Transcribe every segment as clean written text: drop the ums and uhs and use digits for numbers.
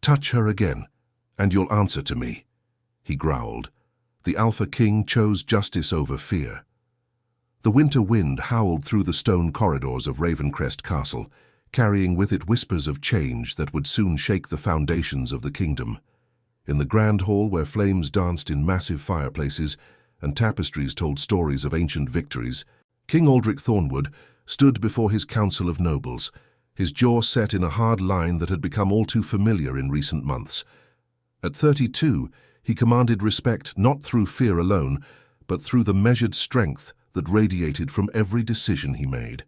"Touch her again, and you'll answer to me," he growled. The Alpha King chose justice over fear. The winter wind howled through the stone corridors of Ravencrest Castle, carrying with it whispers of change that would soon shake the foundations of the kingdom. In the grand hall, where flames danced in massive fireplaces and tapestries told stories of ancient victories, King Aldrich Thornwood stood before his council of nobles, his jaw set in a hard line that had become all too familiar in recent months. At 32, he commanded respect not through fear alone, but through the measured strength that radiated from every decision he made.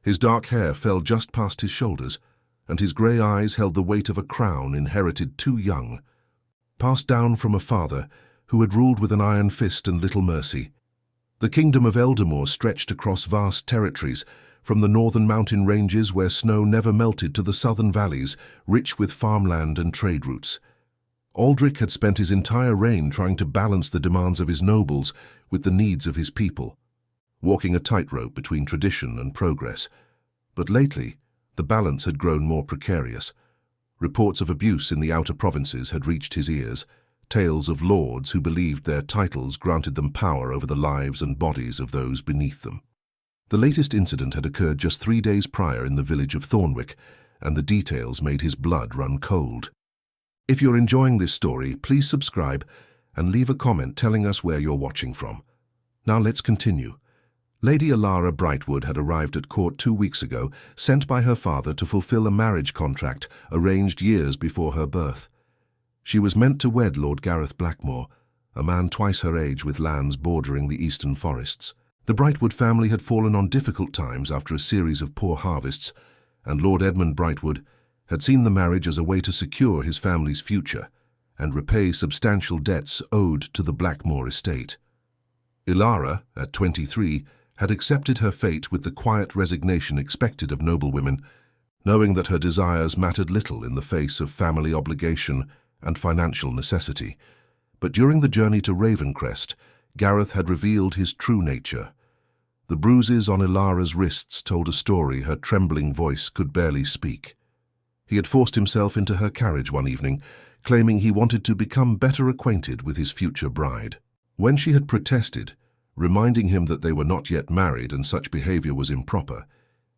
His dark hair fell just past his shoulders, and his grey eyes held the weight of a crown inherited too young, passed down from a father who had ruled with an iron fist and little mercy. The kingdom of Eldamore stretched across vast territories, from the northern mountain ranges where snow never melted to the southern valleys, rich with farmland and trade routes. Aldrich had spent his entire reign trying to balance the demands of his nobles with the needs of his people, walking a tightrope between tradition and progress. But lately, the balance had grown more precarious. Reports of abuse in the outer provinces had reached his ears, tales of lords who believed their titles granted them power over the lives and bodies of those beneath them. The latest incident had occurred just 3 days prior in the village of Thornwick, and the details made his blood run cold. If you're enjoying this story, please subscribe and leave a comment telling us where you're watching from. Now let's continue. Lady Alara Brightwood had arrived at court 2 weeks ago, sent by her father to fulfill a marriage contract arranged years before her birth. She was meant to wed Lord Gareth Blackmore, a man twice her age with lands bordering the eastern forests. The Brightwood family had fallen on difficult times after a series of poor harvests, and Lord Edmund Brightwood had seen the marriage as a way to secure his family's future and repay substantial debts owed to the Blackmore estate. Ilara, at 23, had accepted her fate with the quiet resignation expected of noblewomen, knowing that her desires mattered little in the face of family obligation and financial necessity. But during the journey to Ravencrest, Gareth had revealed his true nature. The bruises on Ilara's wrists told a story her trembling voice could barely speak. He had forced himself into her carriage one evening, claiming he wanted to become better acquainted with his future bride. When she had protested, reminding him that they were not yet married and such behavior was improper,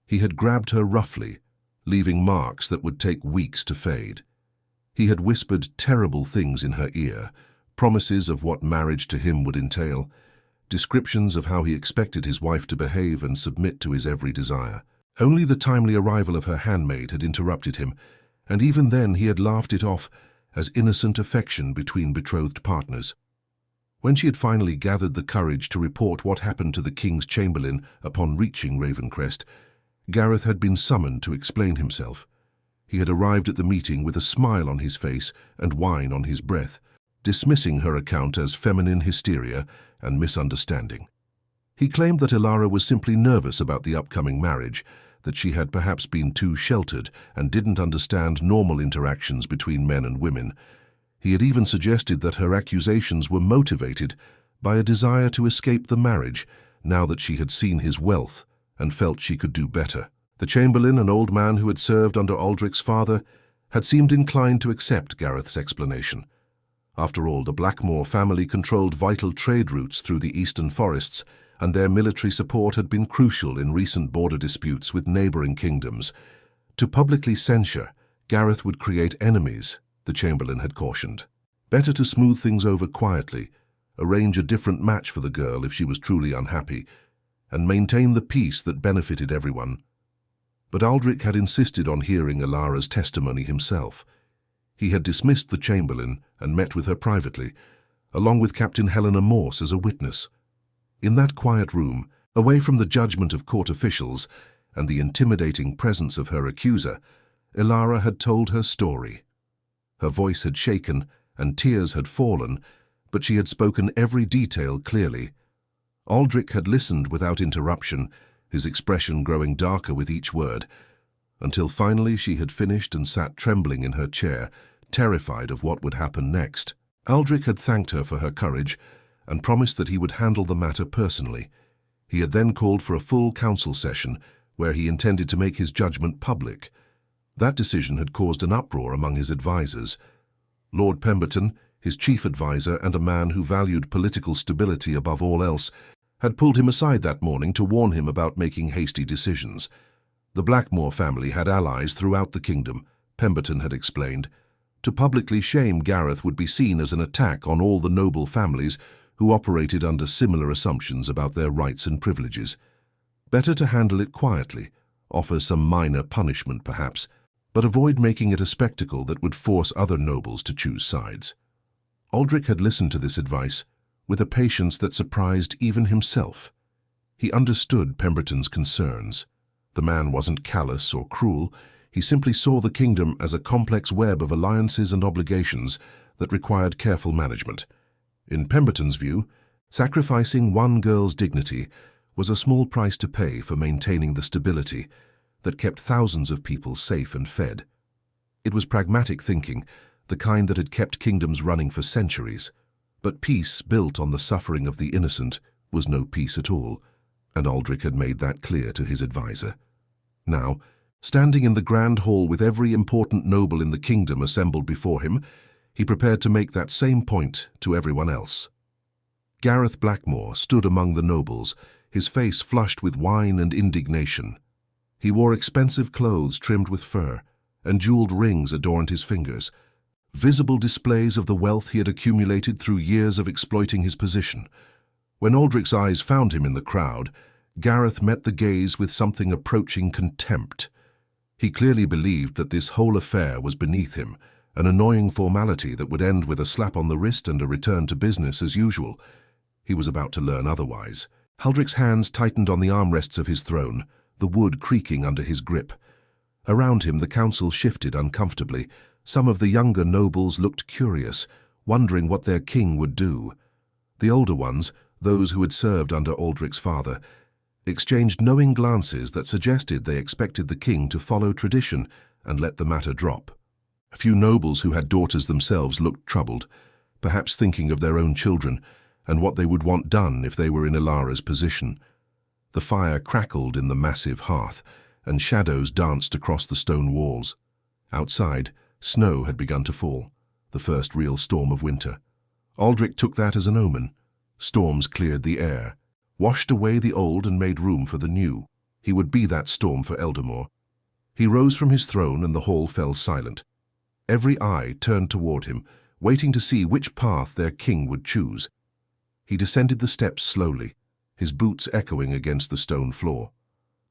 he had grabbed her roughly, leaving marks that would take weeks to fade. He had whispered terrible things in her ear, promises of what marriage to him would entail, descriptions of how he expected his wife to behave and submit to his every desire. Only the timely arrival of her handmaid had interrupted him, and even then he had laughed it off as innocent affection between betrothed partners. When she had finally gathered the courage to report what happened to the King's Chamberlain upon reaching Ravencrest, Gareth had been summoned to explain himself. He had arrived at the meeting with a smile on his face and wine on his breath, dismissing her account as feminine hysteria and misunderstanding. He claimed that Ilara was simply nervous about the upcoming marriage, that she had perhaps been too sheltered and didn't understand normal interactions between men and women. He had even suggested that her accusations were motivated by a desire to escape the marriage now that she had seen his wealth and felt she could do better. The Chamberlain, an old man who had served under Aldrich's father, had seemed inclined to accept Gareth's explanation. After all, the Blackmore family controlled vital trade routes through the eastern forests, and their military support had been crucial in recent border disputes with neighboring kingdoms. To publicly censure, Gareth would create enemies, the Chamberlain had cautioned. Better to smooth things over quietly, arrange a different match for the girl if she was truly unhappy, and maintain the peace that benefited everyone. But Aldrich had insisted on hearing Ilara's testimony himself. He had dismissed the Chamberlain and met with her privately, along with Captain Helena Morse as a witness. In that quiet room, away from the judgment of court officials and the intimidating presence of her accuser, Ilara had told her story. Her voice had shaken and tears had fallen, but she had spoken every detail clearly. Aldrich had listened without interruption, his expression growing darker with each word, until finally she had finished and sat trembling in her chair, terrified of what would happen next. Aldrich had thanked her for her courage and promised that he would handle the matter personally. He had then called for a full council session where he intended to make his judgment public. That decision had caused an uproar among his advisers. Lord Pemberton, his chief adviser and a man who valued political stability above all else, had pulled him aside that morning to warn him about making hasty decisions. The Blackmore family had allies throughout the kingdom, Pemberton had explained. To publicly shame Gareth would be seen as an attack on all the noble families who operated under similar assumptions about their rights and privileges. Better to handle it quietly, offer some minor punishment perhaps, but avoid making it a spectacle that would force other nobles to choose sides. Aldrich had listened to this advice with a patience that surprised even himself. He understood Pemberton's concerns. The man wasn't callous or cruel. He simply saw the kingdom as a complex web of alliances and obligations that required careful management. In Pemberton's view, sacrificing one girl's dignity was a small price to pay for maintaining the stability that kept thousands of people safe and fed. It was pragmatic thinking, the kind that had kept kingdoms running for centuries. But peace built on the suffering of the innocent was no peace at all, and Aldrich had made that clear to his adviser. Now, standing in the grand hall with every important noble in the kingdom assembled before him, he prepared to make that same point to everyone else. Gareth Blackmore stood among the nobles, his face flushed with wine and indignation. He wore expensive clothes trimmed with fur, and jeweled rings adorned his fingers, visible displays of the wealth he had accumulated through years of exploiting his position. When Aldrich's eyes found him in the crowd, Gareth met the gaze with something approaching contempt. He clearly believed that this whole affair was beneath him, an annoying formality that would end with a slap on the wrist and a return to business as usual. He was about to learn otherwise. Aldrich's hands tightened on the armrests of his throne, the wood creaking under his grip. Around him the council shifted uncomfortably. Some of the younger nobles looked curious, wondering what their king would do. The older ones, those who had served under Aldrich's father, exchanged knowing glances that suggested they expected the king to follow tradition and let the matter drop. A few nobles who had daughters themselves looked troubled, perhaps thinking of their own children and what they would want done if they were in Ilara's position. The fire crackled in the massive hearth, and shadows danced across the stone walls. Outside, snow had begun to fall, the first real storm of winter. Aldrich took that as an omen. Storms cleared the air, washed away the old and made room for the new. He would be that storm for Eldamore. He rose from his throne and the hall fell silent. Every eye turned toward him, waiting to see which path their king would choose. He descended the steps slowly, his boots echoing against the stone floor.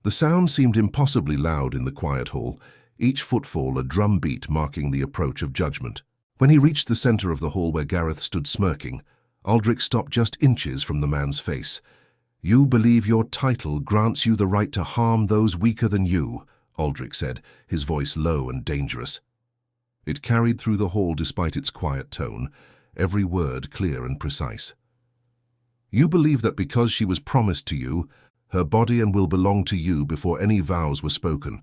The sound seemed impossibly loud in the quiet hall, each footfall a drum beat marking the approach of judgment. When he reached the center of the hall where Gareth stood smirking, Aldrich stopped just inches from the man's face. "You believe your title grants you the right to harm those weaker than you," Aldrich said, his voice low and dangerous. It carried through the hall despite its quiet tone, every word clear and precise. "You believe that because she was promised to you, her body and will belong to you before any vows were spoken.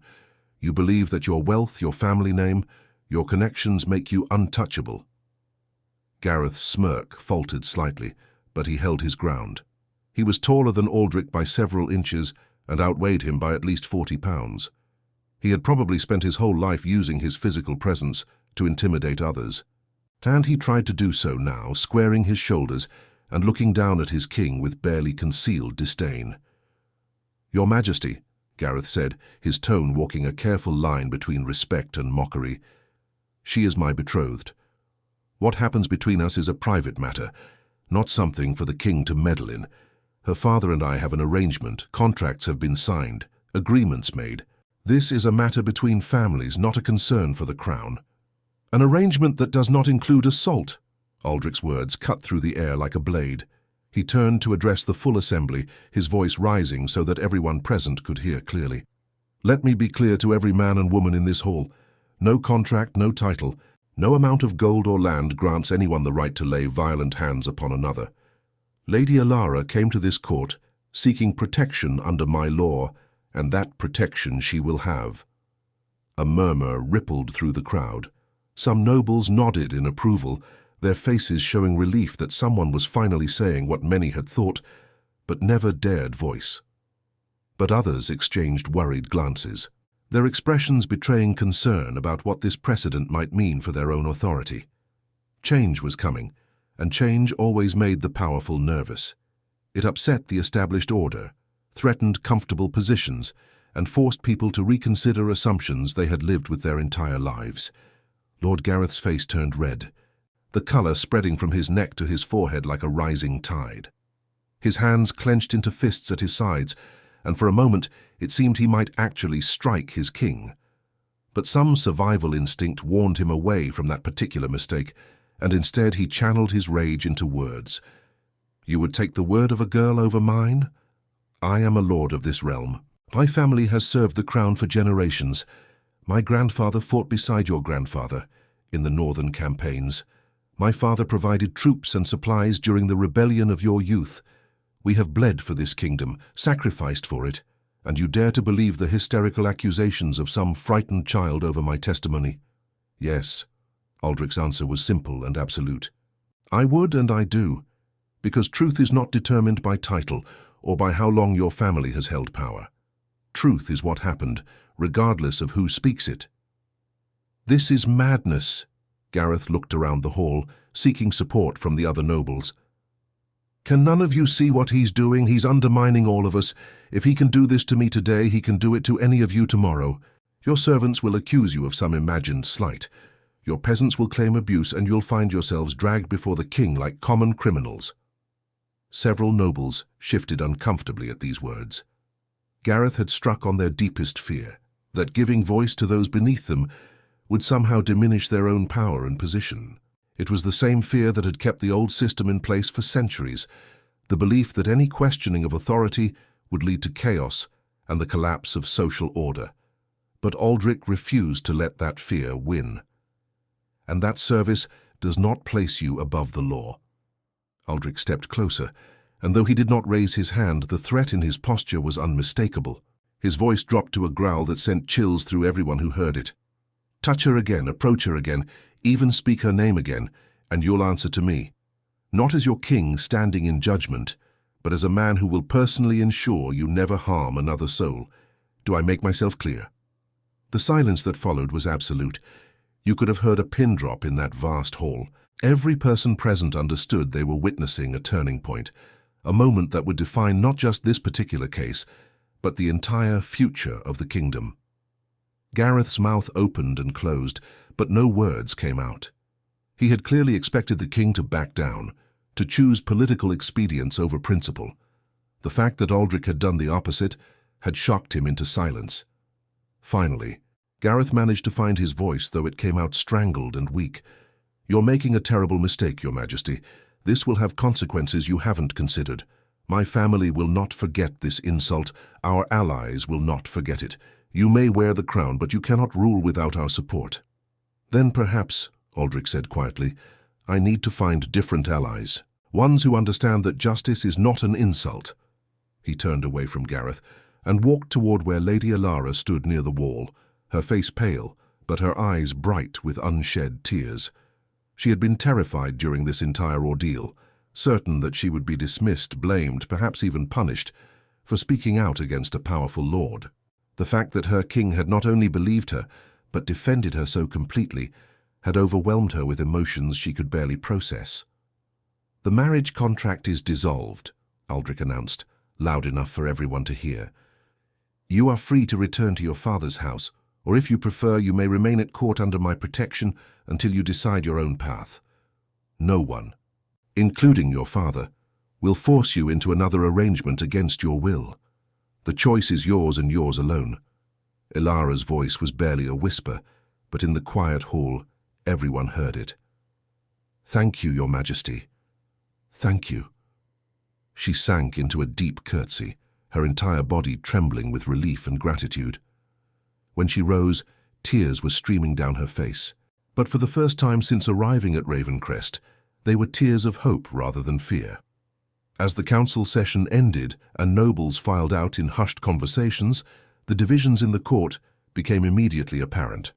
You believe that your wealth, your family name, your connections make you untouchable." Gareth's smirk faltered slightly, but he held his ground. He was taller than Aldrich by several inches and outweighed him by at least 40 pounds. He had probably spent his whole life using his physical presence to intimidate others. And he tried to do so now, squaring his shoulders and looking down at his king with barely concealed disdain. "Your Majesty," Gareth said, his tone walking a careful line between respect and mockery, "she is my betrothed. What happens between us is a private matter, not something for the king to meddle in. Her father and I have an arrangement, contracts have been signed, agreements made. This is a matter between families, not a concern for the crown." "An arrangement that does not include assault," Aldrich's words cut through the air like a blade. He turned to address the full assembly, his voice rising so that everyone present could hear clearly. "Let me be clear to every man and woman in this hall. No contract, no title, no amount of gold or land grants anyone the right to lay violent hands upon another. Lady Ilara came to this court seeking protection under my law, and that protection she will have." A murmur rippled through the crowd. Some nobles nodded in approval, their faces showing relief that someone was finally saying what many had thought, but never dared voice. But others exchanged worried glances. their expressions betraying concern about what this precedent might mean for their own authority. Change was coming, and change always made the powerful nervous. It upset the established order, threatened comfortable positions, and forced people to reconsider assumptions they had lived with their entire lives. Lord Gareth's face turned red, the colour spreading from his neck to his forehead like a rising tide. His hands clenched into fists at his sides, and for a moment it seemed he might actually strike his king. But some survival instinct warned him away from that particular mistake, and instead he channeled his rage into words. "You would take the word of a girl over mine? I am a lord of this realm. My family has served the crown for generations. My grandfather fought beside your grandfather in the northern campaigns. My father provided troops and supplies during the rebellion of your youth. We have bled for this kingdom, sacrificed for it, and you dare to believe the hysterical accusations of some frightened child over my testimony?" "Yes." Aldrich's answer was simple and absolute. "I would and I do, because truth is not determined by title or by how long your family has held power. Truth is what happened, regardless of who speaks it." "This is madness." Gareth looked around the hall, seeking support from the other nobles. "Can none of you see what he's doing? He's undermining all of us. If he can do this to me today, he can do it to any of you tomorrow. Your servants will accuse you of some imagined slight. Your peasants will claim abuse, and you'll find yourselves dragged before the king like common criminals." Several nobles shifted uncomfortably at these words. Gareth had struck on their deepest fear, that giving voice to those beneath them would somehow diminish their own power and position. It was the same fear that had kept the old system in place for centuries, the belief that any questioning of authority would lead to chaos and the collapse of social order. But Aldrich refused to let that fear win. "And that service does not place you above the law." Aldrich stepped closer, and though he did not raise his hand, the threat in his posture was unmistakable. His voice dropped to a growl that sent chills through everyone who heard it. "Touch her again, approach her again, even speak her name again, and you'll answer to me. Not as your king standing in judgment, but as a man who will personally ensure you never harm another soul. Do I make myself clear?" The silence that followed was absolute. You could have heard a pin drop in that vast hall. Every person present understood they were witnessing a turning point, a moment that would define not just this particular case, but the entire future of the kingdom. Gareth's mouth opened and closed, but no words came out. He had clearly expected the king to back down, to choose political expedience over principle. The fact that Aldrich had done the opposite had shocked him into silence. Finally, Gareth managed to find his voice, though it came out strangled and weak. "You're making a terrible mistake, Your Majesty. This will have consequences you haven't considered. My family will not forget this insult. Our allies will not forget it. You may wear the crown, but you cannot rule without our support." "Then perhaps," Aldrich said quietly, "I need to find different allies, ones who understand that justice is not an insult." He turned away from Gareth and walked toward where Lady Alara stood near the wall, her face pale, but her eyes bright with unshed tears. She had been terrified during this entire ordeal, certain that she would be dismissed, blamed, perhaps even punished, for speaking out against a powerful lord. The fact that her king had not only believed her, but defended her so completely, had overwhelmed her with emotions she could barely process. "The marriage contract is dissolved," Aldrich announced, loud enough for everyone to hear. "You are free to return to your father's house, or if you prefer, you may remain at court under my protection until you decide your own path. No one, including your father, will force you into another arrangement against your will. The choice is yours and yours alone." Ilara's voice was barely a whisper, but in the quiet hall, everyone heard it. "Thank you, Your Majesty. Thank you." She sank into a deep curtsy, her entire body trembling with relief and gratitude. When she rose, tears were streaming down her face. But for the first time since arriving at Ravencrest, they were tears of hope rather than fear. As the council session ended and nobles filed out in hushed conversations, the divisions in the court became immediately apparent.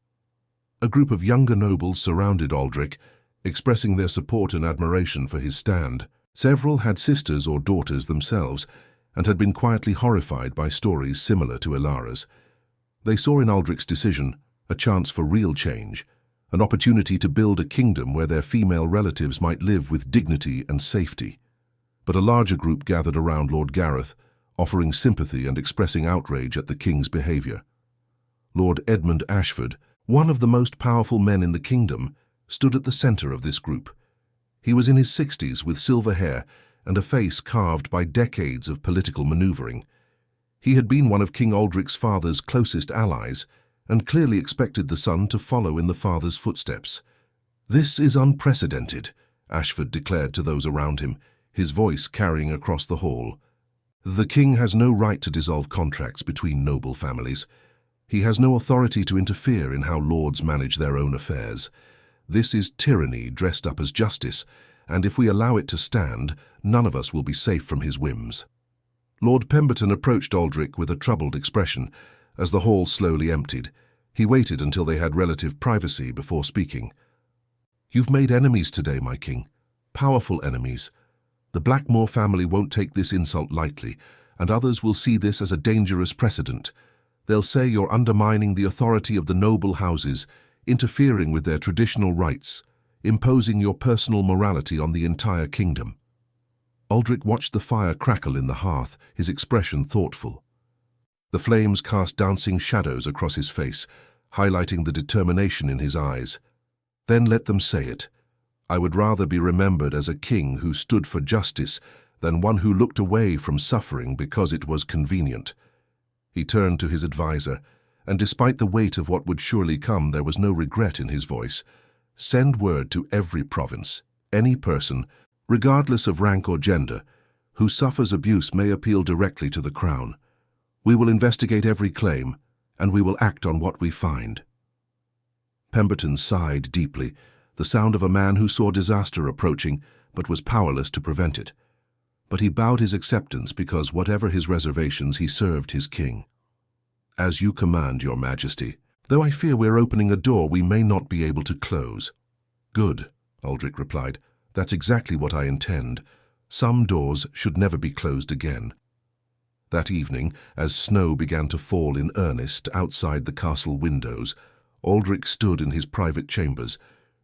A group of younger nobles surrounded Aldrich, expressing their support and admiration for his stand. Several had sisters or daughters themselves and had been quietly horrified by stories similar to Ilara's. They saw in Aldrich's decision a chance for real change, an opportunity to build a kingdom where their female relatives might live with dignity and safety. But a larger group gathered around Lord Gareth, offering sympathy and expressing outrage at the king's behaviour. Lord Edmund Ashford, one of the most powerful men in the kingdom, stood at the centre of this group. He was in his 60s with silver hair and a face carved by decades of political manoeuvring. He had been one of King Aldrich's father's closest allies and clearly expected the son to follow in the father's footsteps. "This is unprecedented," Ashford declared to those around him, his voice carrying across the hall. "The king has no right to dissolve contracts between noble families. He has no authority to interfere in how lords manage their own affairs. This is tyranny dressed up as justice, and if we allow it to stand, none of us will be safe from his whims." Lord Pemberton approached Aldrich with a troubled expression. As the hall slowly emptied, he waited until they had relative privacy before speaking. "You've made enemies today, my king. Powerful enemies. The Blackmore family won't take this insult lightly, and others will see this as a dangerous precedent. They'll say you're undermining the authority of the noble houses, interfering with their traditional rights, imposing your personal morality on the entire kingdom." Aldrich watched the fire crackle in the hearth, his expression thoughtful. The flames cast dancing shadows across his face, highlighting the determination in his eyes. "Then let them say it. I would rather be remembered as a king who stood for justice than one who looked away from suffering because it was convenient." He turned to his advisor, and despite the weight of what would surely come, there was no regret in his voice. "Send word to every province, any person, regardless of rank or gender, who suffers abuse may appeal directly to the crown. We will investigate every claim, and we will act on what we find." Pemberton sighed deeply, the sound of a man who saw disaster approaching but was powerless to prevent it. But he bowed his acceptance because, whatever his reservations, he served his king. "As you command, your majesty, though I fear we're opening a door we may not be able to close." "Good," Aldrich replied. "That's exactly what I intend. Some doors should never be closed again." That evening, as snow began to fall in earnest outside the castle windows, Aldrich stood in his private chambers,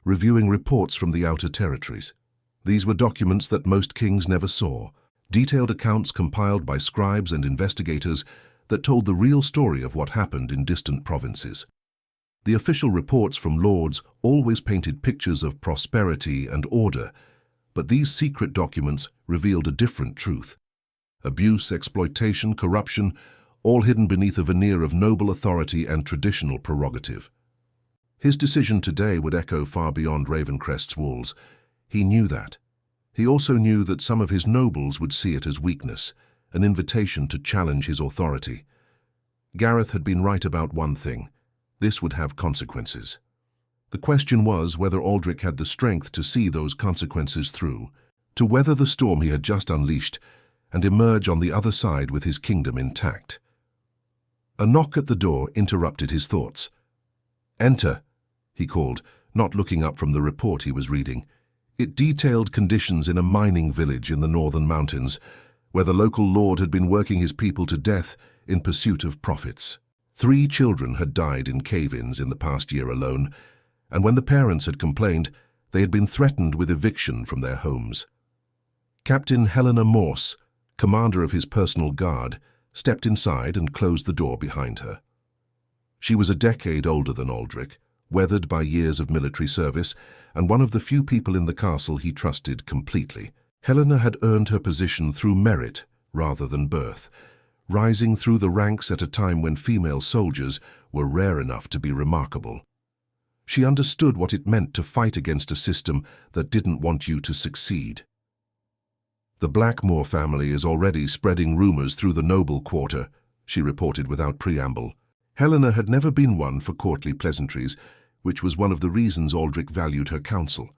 reviewing reports from the outer territories. These were documents that most kings never saw, detailed accounts compiled by scribes and investigators that told the real story of what happened in distant provinces. The official reports from lords always painted pictures of prosperity and order, but these secret documents revealed a different truth. Abuse, exploitation, corruption, all hidden beneath a veneer of noble authority and traditional prerogative. His decision today would echo far beyond Ravencrest's walls. He knew that. He also knew that some of his nobles would see it as weakness, an invitation to challenge his authority. Gareth had been right about one thing. This would have consequences. The question was whether Aldrich had the strength to see those consequences through, to weather the storm he had just unleashed, and emerge on the other side with his kingdom intact. A knock at the door interrupted his thoughts. "Enter," he called, not looking up from the report he was reading. It detailed conditions in a mining village in the northern mountains, where the local lord had been working his people to death in pursuit of profits. 3 children had died in cave-ins in the past year alone, and when the parents had complained, they had been threatened with eviction from their homes. Captain Helena Morse, commander of his personal guard, stepped inside and closed the door behind her. She was a decade older than Aldrich, weathered by years of military service, and one of the few people in the castle he trusted completely. Helena had earned her position through merit rather than birth, rising through the ranks at a time when female soldiers were rare enough to be remarkable. She understood what it meant to fight against a system that didn't want you to succeed. "The Blackmore family is already spreading rumors through the noble quarter," she reported without preamble. Helena had never been one for courtly pleasantries, which was one of the reasons Aldrich valued her counsel.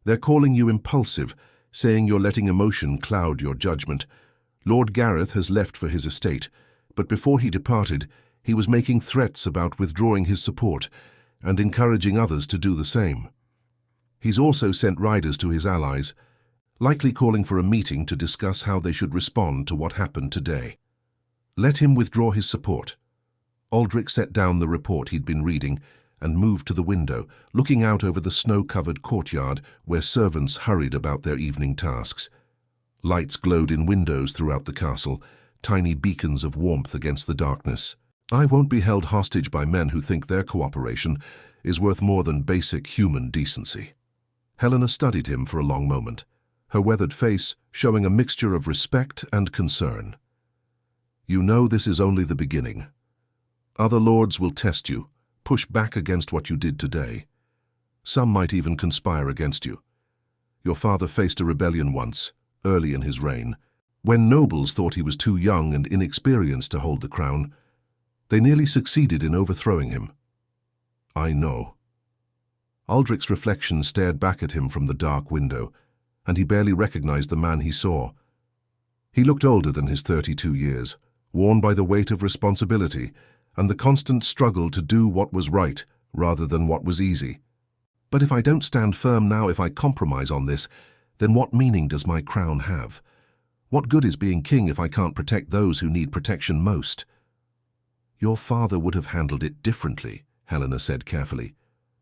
"They're calling you impulsive, saying you're letting emotion cloud your judgment. Lord Gareth has left for his estate, but before he departed, he was making threats about withdrawing his support and encouraging others to do the same. He's also sent riders to his allies, likely calling for a meeting to discuss how they should respond to what happened today. Let him withdraw his support." Aldrich set down the report he'd been reading and moved to the window, looking out over the snow-covered courtyard where servants hurried about their evening tasks. Lights glowed in windows throughout the castle, tiny beacons of warmth against the darkness. I won't be held hostage by men who think their cooperation is worth more than basic human decency. Helena studied him for a long moment, her weathered face showing a mixture of respect and concern. You know this is only the beginning. Other lords will test you, push back against what you did today. Some might even conspire against you. Your father faced a rebellion once, early in his reign, when nobles thought he was too young and inexperienced to hold the crown. They nearly succeeded in overthrowing him. I know. Aldrich's reflection stared back at him from the dark window, and he barely recognized the man he saw. He looked older than his 32 years, worn by the weight of responsibility and the constant struggle to do what was right rather than what was easy. But if I don't stand firm now, if I compromise on this, then what meaning does my crown have? What good is being king if I can't protect those who need protection most? Your father would have handled it differently, Helena said carefully.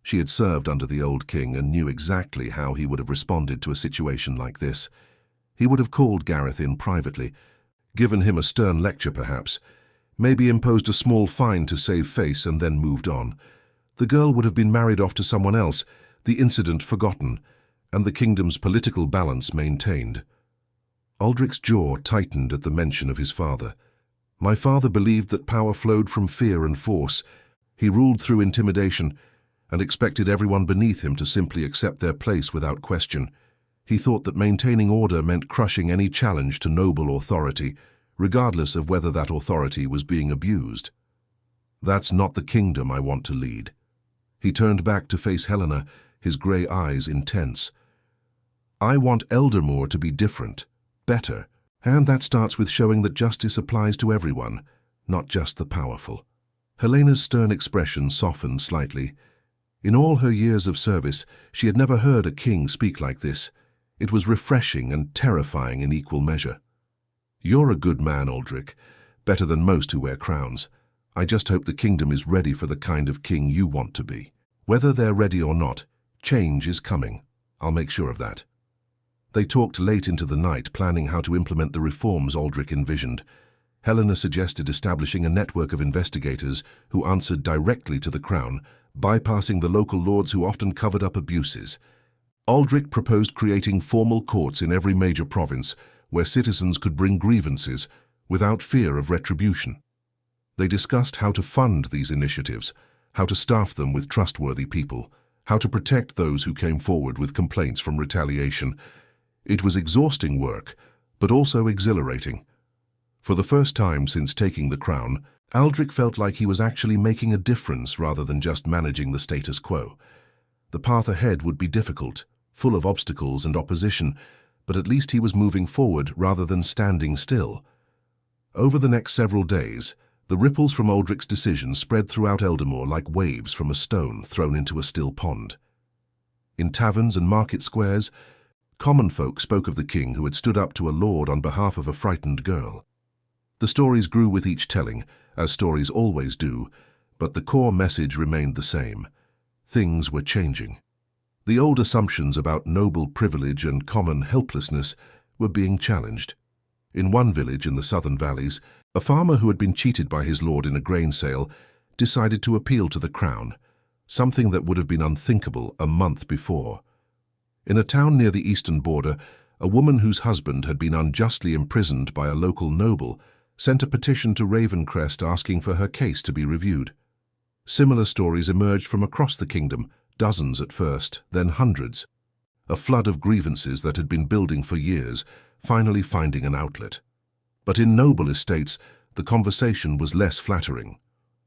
She had served under the old king and knew exactly how he would have responded to a situation like this. He would have called Gareth in privately, given him a stern lecture perhaps, maybe imposed a small fine to save face and then moved on. The girl would have been married off to someone else, the incident forgotten, and the kingdom's political balance maintained. Aldrich's jaw tightened at the mention of his father. My father believed that power flowed from fear and force. He ruled through intimidation and expected everyone beneath him to simply accept their place without question. He thought that maintaining order meant crushing any challenge to noble authority, regardless of whether that authority was being abused. That's not the kingdom I want to lead. He turned back to face Helena, his grey eyes intense. I want Eldermoor to be different, better, and that starts with showing that justice applies to everyone, not just the powerful. Helena's stern expression softened slightly. In all her years of service, she had never heard a king speak like this. It was refreshing and terrifying in equal measure. You're a good man, Aldrich, better than most who wear crowns. I just hope the kingdom is ready for the kind of king you want to be. Whether they're ready or not, change is coming. I'll make sure of that. They talked late into the night, planning how to implement the reforms Aldrich envisioned. Helena suggested establishing a network of investigators who answered directly to the crown, bypassing the local lords who often covered up abuses. Aldrich proposed creating formal courts in every major province where citizens could bring grievances without fear of retribution. They discussed how to fund these initiatives, how to staff them with trustworthy people, how to protect those who came forward with complaints from retaliation. It was exhausting work, but also exhilarating. For the first time since taking the crown, Aldrich felt like he was actually making a difference rather than just managing the status quo. The path ahead would be difficult, full of obstacles and opposition, but at least he was moving forward rather than standing still. Over the next several days, the ripples from Aldrich's decision spread throughout Eldermoor like waves from a stone thrown into a still pond. In taverns and market squares, common folk spoke of the king who had stood up to a lord on behalf of a frightened girl. The stories grew with each telling, as stories always do, but the core message remained the same. Things were changing. The old assumptions about noble privilege and common helplessness were being challenged. In one village in the southern valleys, a farmer who had been cheated by his lord in a grain sale decided to appeal to the crown, something that would have been unthinkable a month before. In a town near the eastern border, a woman whose husband had been unjustly imprisoned by a local noble sent a petition to Ravencrest asking for her case to be reviewed. Similar stories emerged from across the kingdom, dozens at first, then hundreds. A flood of grievances that had been building for years, finally finding an outlet. But in noble estates, the conversation was less flattering.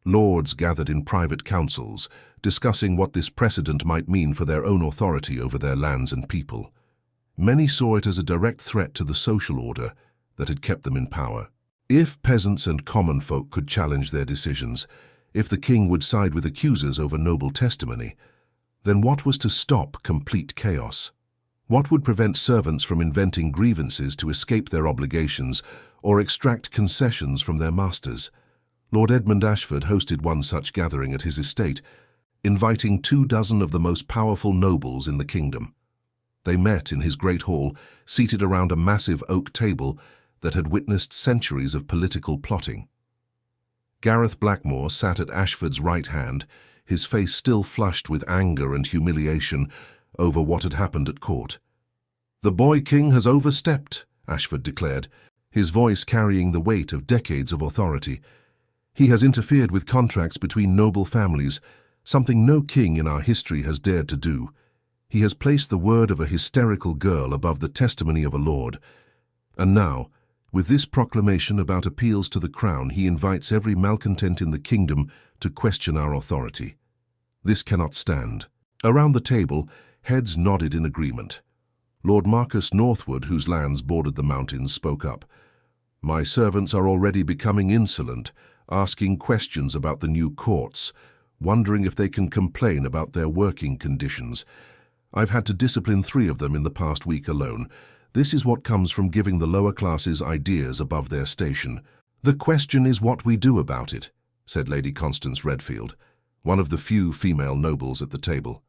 Lords gathered in private councils, discussing what this precedent might mean for their own authority over their lands and people. Many saw it as a direct threat to the social order that had kept them in power. If peasants and common folk could challenge their decisions, if the king would side with accusers over noble testimony, then what was to stop complete chaos? What would prevent servants from inventing grievances to escape their obligations or extract concessions from their masters? Lord Edmund Ashford hosted one such gathering at his estate, inviting 24 of the most powerful nobles in the kingdom. They met in his great hall, seated around a massive oak table that had witnessed centuries of political plotting. Gareth Blackmore sat at Ashford's right hand, his face still flushed with anger and humiliation over what had happened at court. "The boy king has overstepped," Ashford declared, his voice carrying the weight of decades of authority. "He has interfered with contracts between noble families, something no king in our history has dared to do. He has placed the word of a hysterical girl above the testimony of a lord. And now, with this proclamation about appeals to the crown, he invites every malcontent in the kingdom to question our authority. This cannot stand." Around the table, heads nodded in agreement. Lord Marcus Northwood, whose lands bordered the mountains, spoke up. "My servants are already becoming insolent, asking questions about the new courts, wondering if they can complain about their working conditions. I've had to discipline 3 of them in the past week alone. This is what comes from giving the lower classes ideas above their station. The question is what we do about it," said Lady Constance Redfield, one of the few female nobles at the table.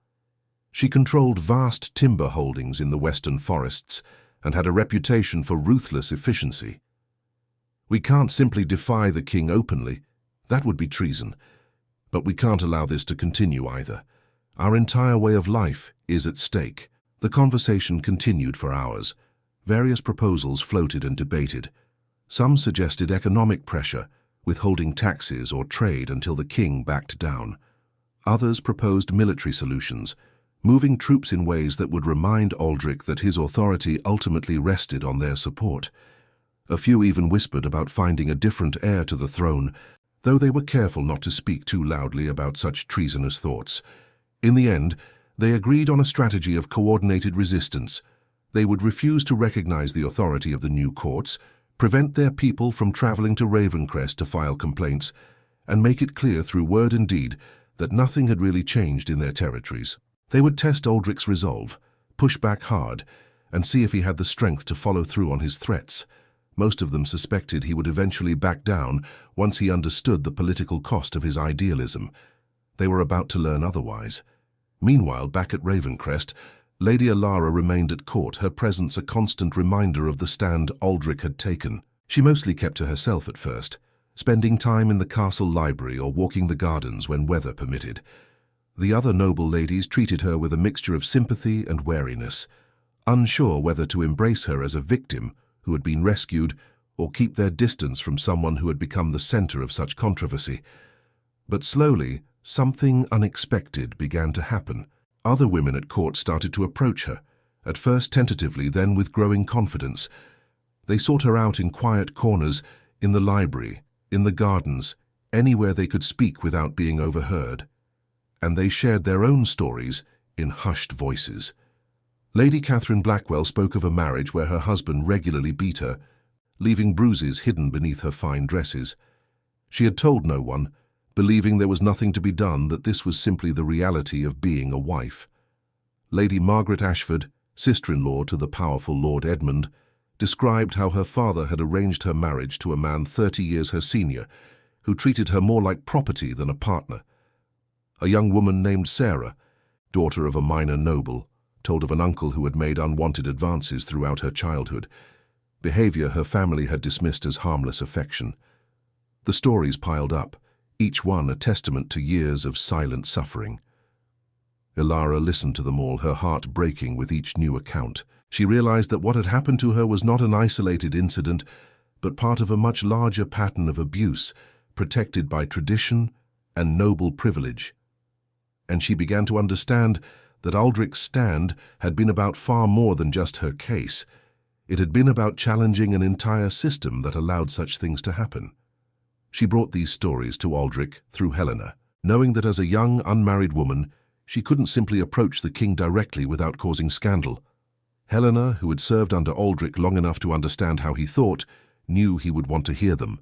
She controlled vast timber holdings in the western forests and had a reputation for ruthless efficiency. "We can't simply defy the king openly. That would be treason. But we can't allow this to continue either. Our entire way of life is at stake." The conversation continued for hours. Various proposals floated and debated. Some suggested economic pressure, withholding taxes or trade until the king backed down. Others proposed military solutions, moving troops in ways that would remind Aldrich that his authority ultimately rested on their support. A few even whispered about finding a different heir to the throne, though they were careful not to speak too loudly about such treasonous thoughts. In the end, they agreed on a strategy of coordinated resistance. They would refuse to recognize the authority of the new courts, prevent their people from traveling to Ravencrest to file complaints, and make it clear through word and deed that nothing had really changed in their territories. They would test Aldrich's resolve, push back hard, and see if he had the strength to follow through on his threats. Most of them suspected he would eventually back down once he understood the political cost of his idealism. They were about to learn otherwise. Meanwhile, back at Ravencrest, Lady Alara remained at court, her presence a constant reminder of the stand Aldrich had taken. She mostly kept to herself at first, spending time in the castle library or walking the gardens when weather permitted. The other noble ladies treated her with a mixture of sympathy and wariness, unsure whether to embrace her as a victim who had been rescued or keep their distance from someone who had become the center of such controversy. But slowly, something unexpected began to happen. Other women at court started to approach her, at first tentatively, then with growing confidence. They sought her out in quiet corners, in the library, in the gardens, anywhere they could speak without being overheard. And they shared their own stories in hushed voices. Lady Catherine Blackwell spoke of a marriage where her husband regularly beat her, leaving bruises hidden beneath her fine dresses. She had told no one, believing there was nothing to be done, that this was simply the reality of being a wife. Lady Margaret Ashford, sister-in-law to the powerful Lord Edmund, described how her father had arranged her marriage to a man 30 years her senior, who treated her more like property than a partner. A young woman named Sarah, daughter of a minor noble, told of an uncle who had made unwanted advances throughout her childhood, behavior her family had dismissed as harmless affection. The stories piled up, each one a testament to years of silent suffering. Alara listened to them all, her heart breaking with each new account. She realized that what had happened to her was not an isolated incident, but part of a much larger pattern of abuse, protected by tradition and noble privilege. And she began to understand that Aldrich's stand had been about far more than just her case. It had been about challenging an entire system that allowed such things to happen. She brought these stories to Aldrich through Helena, knowing that as a young, unmarried woman, she couldn't simply approach the king directly without causing scandal. Helena, who had served under Aldrich long enough to understand how he thought, knew he would want to hear them.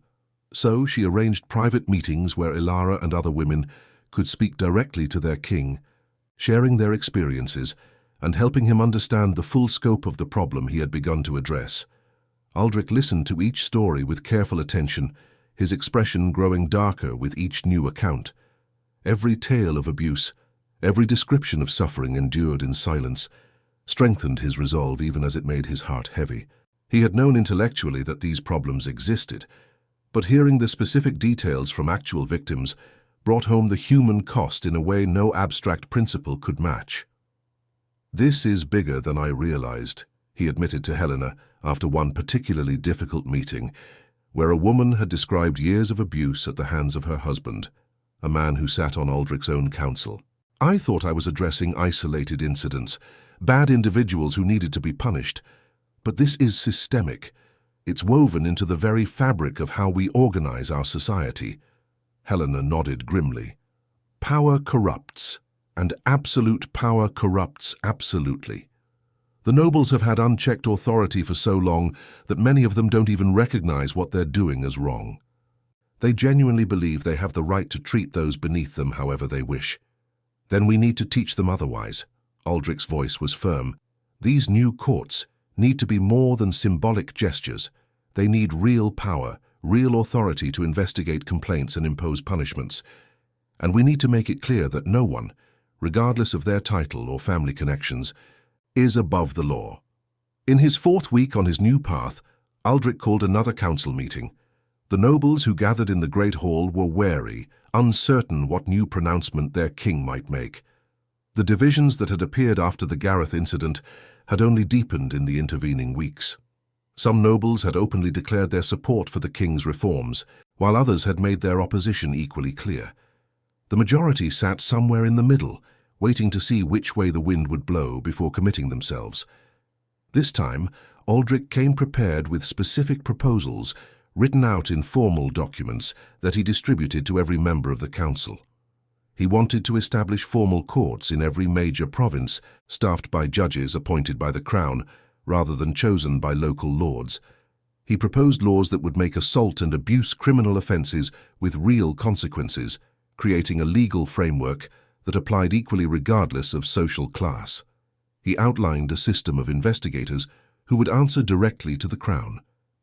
So she arranged private meetings where Alara and other women could speak directly to their king, sharing their experiences and helping him understand the full scope of the problem he had begun to address. Aldrich listened to each story with careful attention, his expression growing darker with each new account. Every tale of abuse, every description of suffering endured in silence, strengthened his resolve even as it made his heart heavy. He had known intellectually that these problems existed, but hearing the specific details from actual victims brought home the human cost in a way no abstract principle could match. "This is bigger than I realized," he admitted to Helena after one particularly difficult meeting, where a woman had described years of abuse at the hands of her husband, a man who sat on Aldrich's own council. "I thought I was addressing isolated incidents, bad individuals who needed to be punished, but this is systemic. It's woven into the very fabric of how we organize our society." Helena nodded grimly. "Power corrupts, and absolute power corrupts absolutely. The nobles have had unchecked authority for so long that many of them don't even recognize what they're doing as wrong. They genuinely believe they have the right to treat those beneath them however they wish. Then we need to teach them otherwise." Aldrich's voice was firm. "These new courts need to be more than symbolic gestures. They need real power, real authority to investigate complaints and impose punishments. And we need to make it clear that no one, regardless of their title or family connections, is above the law." In his 4th week on his new path, Aldrich called another council meeting. The nobles who gathered in the Great Hall were wary, uncertain what new pronouncement their king might make. The divisions that had appeared after the Gareth incident had only deepened in the intervening weeks. Some nobles had openly declared their support for the king's reforms, while others had made their opposition equally clear. The majority sat somewhere in the middle, waiting to see which way the wind would blow before committing themselves. This time, Aldrich came prepared with specific proposals written out in formal documents that he distributed to every member of the council. He wanted to establish formal courts in every major province, staffed by judges appointed by the crown, rather than chosen by local lords. He proposed laws that would make assault and abuse criminal offences with real consequences, creating a legal framework that applied equally regardless of social class. He outlined a system of investigators who would answer directly to the crown,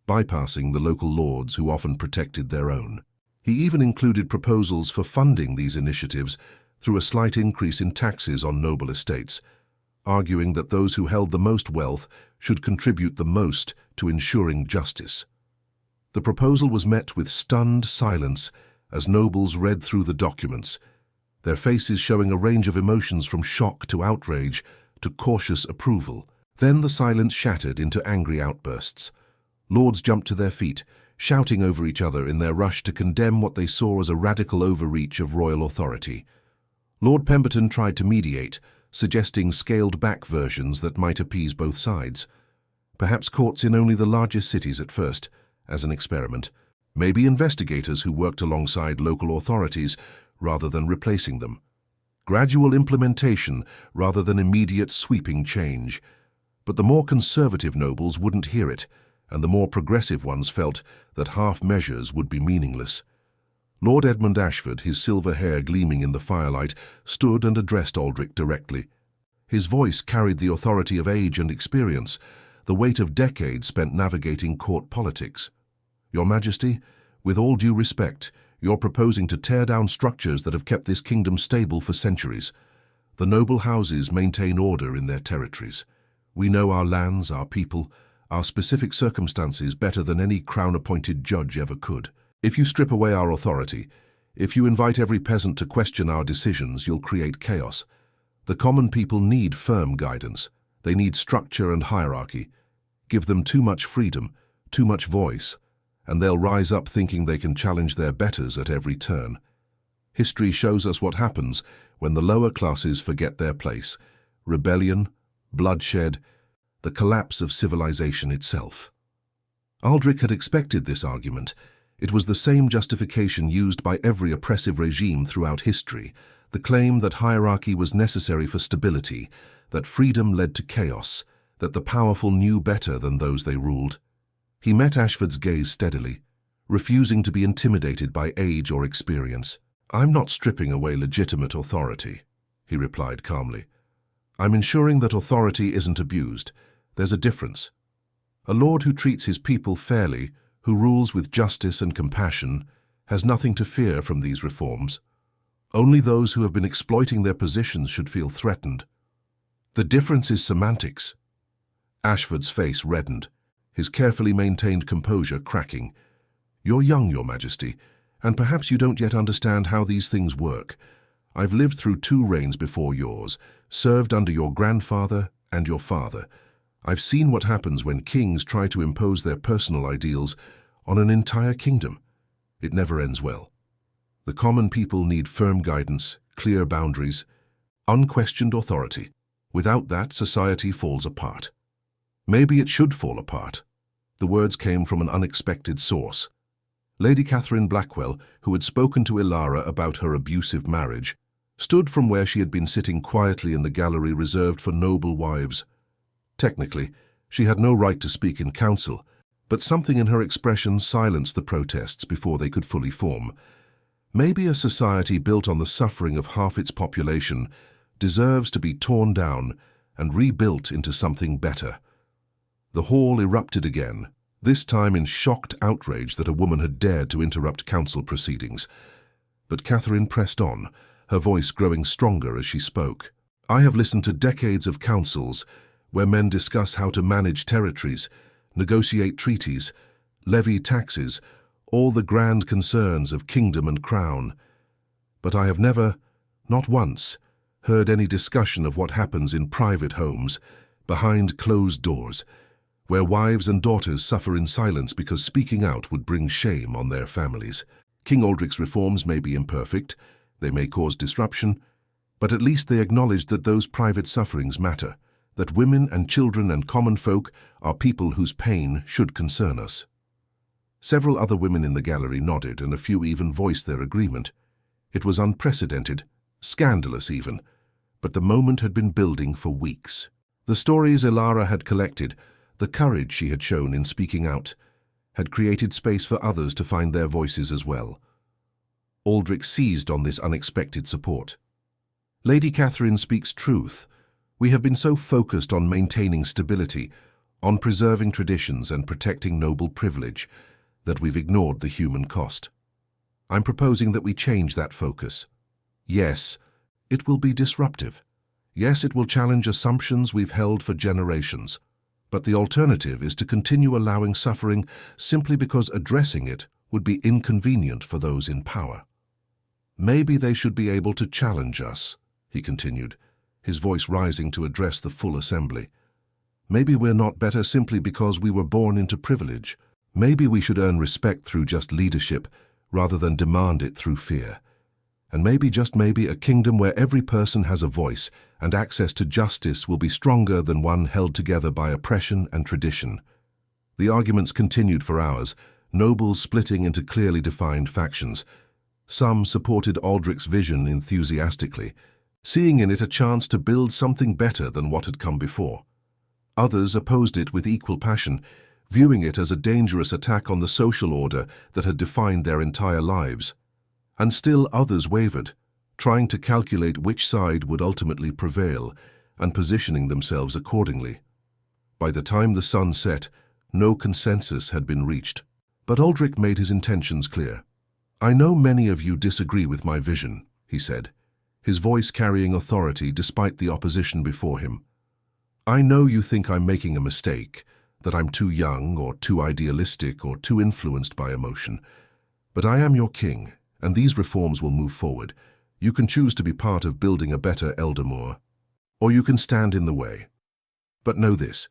bypassing the local lords who often protected their own. He even included proposals for funding these initiatives through a slight increase in taxes on noble estates, arguing that those who held the most wealth should contribute the most to ensuring justice. The proposal was met with stunned silence as nobles read through the documents, their faces showing a range of emotions from shock to outrage to cautious approval. Then the silence shattered into angry outbursts. Lords jumped to their feet, shouting over each other in their rush to condemn what they saw as a radical overreach of royal authority. Lord Pemberton tried to mediate, suggesting scaled-back versions that might appease both sides. Perhaps courts in only the largest cities at first, as an experiment. Maybe investigators who worked alongside local authorities rather than replacing them. Gradual implementation rather than immediate sweeping change. But the more conservative nobles wouldn't hear it, and the more progressive ones felt that half measures would be meaningless. Lord Edmund Ashford, his silver hair gleaming in the firelight, stood and addressed Aldrich directly. His voice carried the authority of age and experience, the weight of decades spent navigating court politics. "Your Majesty, with all due respect, you're proposing to tear down structures that have kept this kingdom stable for centuries. The noble houses maintain order in their territories. We know our lands, our people, our specific circumstances better than any crown-appointed judge ever could. If you strip away our authority, if you invite every peasant to question our decisions, you'll create chaos. The common people need firm guidance. They need structure and hierarchy. Give them too much freedom, too much voice, and they'll rise up thinking they can challenge their betters at every turn. History shows us what happens when the lower classes forget their place: rebellion, bloodshed, the collapse of civilization itself." Aldrich had expected this argument. It was the same justification used by every oppressive regime throughout history, the claim that hierarchy was necessary for stability, that freedom led to chaos, that the powerful knew better than those they ruled. He met Ashford's gaze steadily, refusing to be intimidated by age or experience. "I'm not stripping away legitimate authority," he replied calmly. "I'm ensuring that authority isn't abused. There's a difference. A lord who treats his people fairly, who rules with justice and compassion, has nothing to fear from these reforms. Only those who have been exploiting their positions should feel threatened. The difference is semantics. Ashford's face reddened, his carefully maintained composure cracking. "You're young, Your Majesty, and perhaps you don't yet understand how these things work. I've lived through 2 reigns before yours, served under your grandfather and your father. I've seen what happens when kings try to impose their personal ideals on an entire kingdom. It never ends well. The common people need firm guidance, clear boundaries, unquestioned authority. Without that, society falls apart. Maybe it should fall apart." The words came from an unexpected source. Lady Catherine Blackwell, who had spoken to Ilara about her abusive marriage, stood from where she had been sitting quietly in the gallery reserved for noble wives. Technically, she had no right to speak in council, but something in her expression silenced the protests before they could fully form. Maybe a society built on the suffering of half its population deserves to be torn down and rebuilt into something better. The hall erupted again, this time in shocked outrage that a woman had dared to interrupt council proceedings. But Catherine pressed on, her voice growing stronger as she spoke. "I have listened to decades of councils where men discuss how to manage territories, negotiate treaties, levy taxes, all the grand concerns of kingdom and crown. But I have never, not once, heard any discussion of what happens in private homes, behind closed doors, where wives and daughters suffer in silence because speaking out would bring shame on their families. King Aldric's reforms may be imperfect, they may cause disruption, but at least they acknowledge that those private sufferings matter, that women and children and common folk are people whose pain should concern us." Several other women in the gallery nodded, and a few even voiced their agreement. It was unprecedented, scandalous even, but the moment had been building for weeks. The stories Ilara had collected, the courage she had shown in speaking out, had created space for others to find their voices as well. Aldric seized on this unexpected support. "Lady Catherine speaks truth. We have been so focused on maintaining stability, on preserving traditions and protecting noble privilege, that we've ignored the human cost. I'm proposing that we change that focus. Yes, it will be disruptive. Yes, it will challenge assumptions we've held for generations. But the alternative is to continue allowing suffering simply because addressing it would be inconvenient for those in power. Maybe they should be able to challenge us," he continued, his voice rising to address the full assembly. "Maybe we're not better simply because we were born into privilege. Maybe we should earn respect through just leadership rather than demand it through fear. And maybe, just maybe, a kingdom where every person has a voice and access to justice will be stronger than one held together by oppression and tradition." The arguments continued for hours, nobles splitting into clearly defined factions. Some supported Aldric's vision enthusiastically, seeing in it a chance to build something better than what had come before. Others opposed it with equal passion, viewing it as a dangerous attack on the social order that had defined their entire lives. And still others wavered, trying to calculate which side would ultimately prevail and positioning themselves accordingly. By the time the sun set, no consensus had been reached. But Aldric made his intentions clear. "I know many of you disagree with my vision," he said, his voice carrying authority despite the opposition before him. "I know you think I'm making a mistake, that I'm too young or too idealistic or too influenced by emotion. But I am your king, and these reforms will move forward. You can choose to be part of building a better Eldermoor, or you can stand in the way. But know this,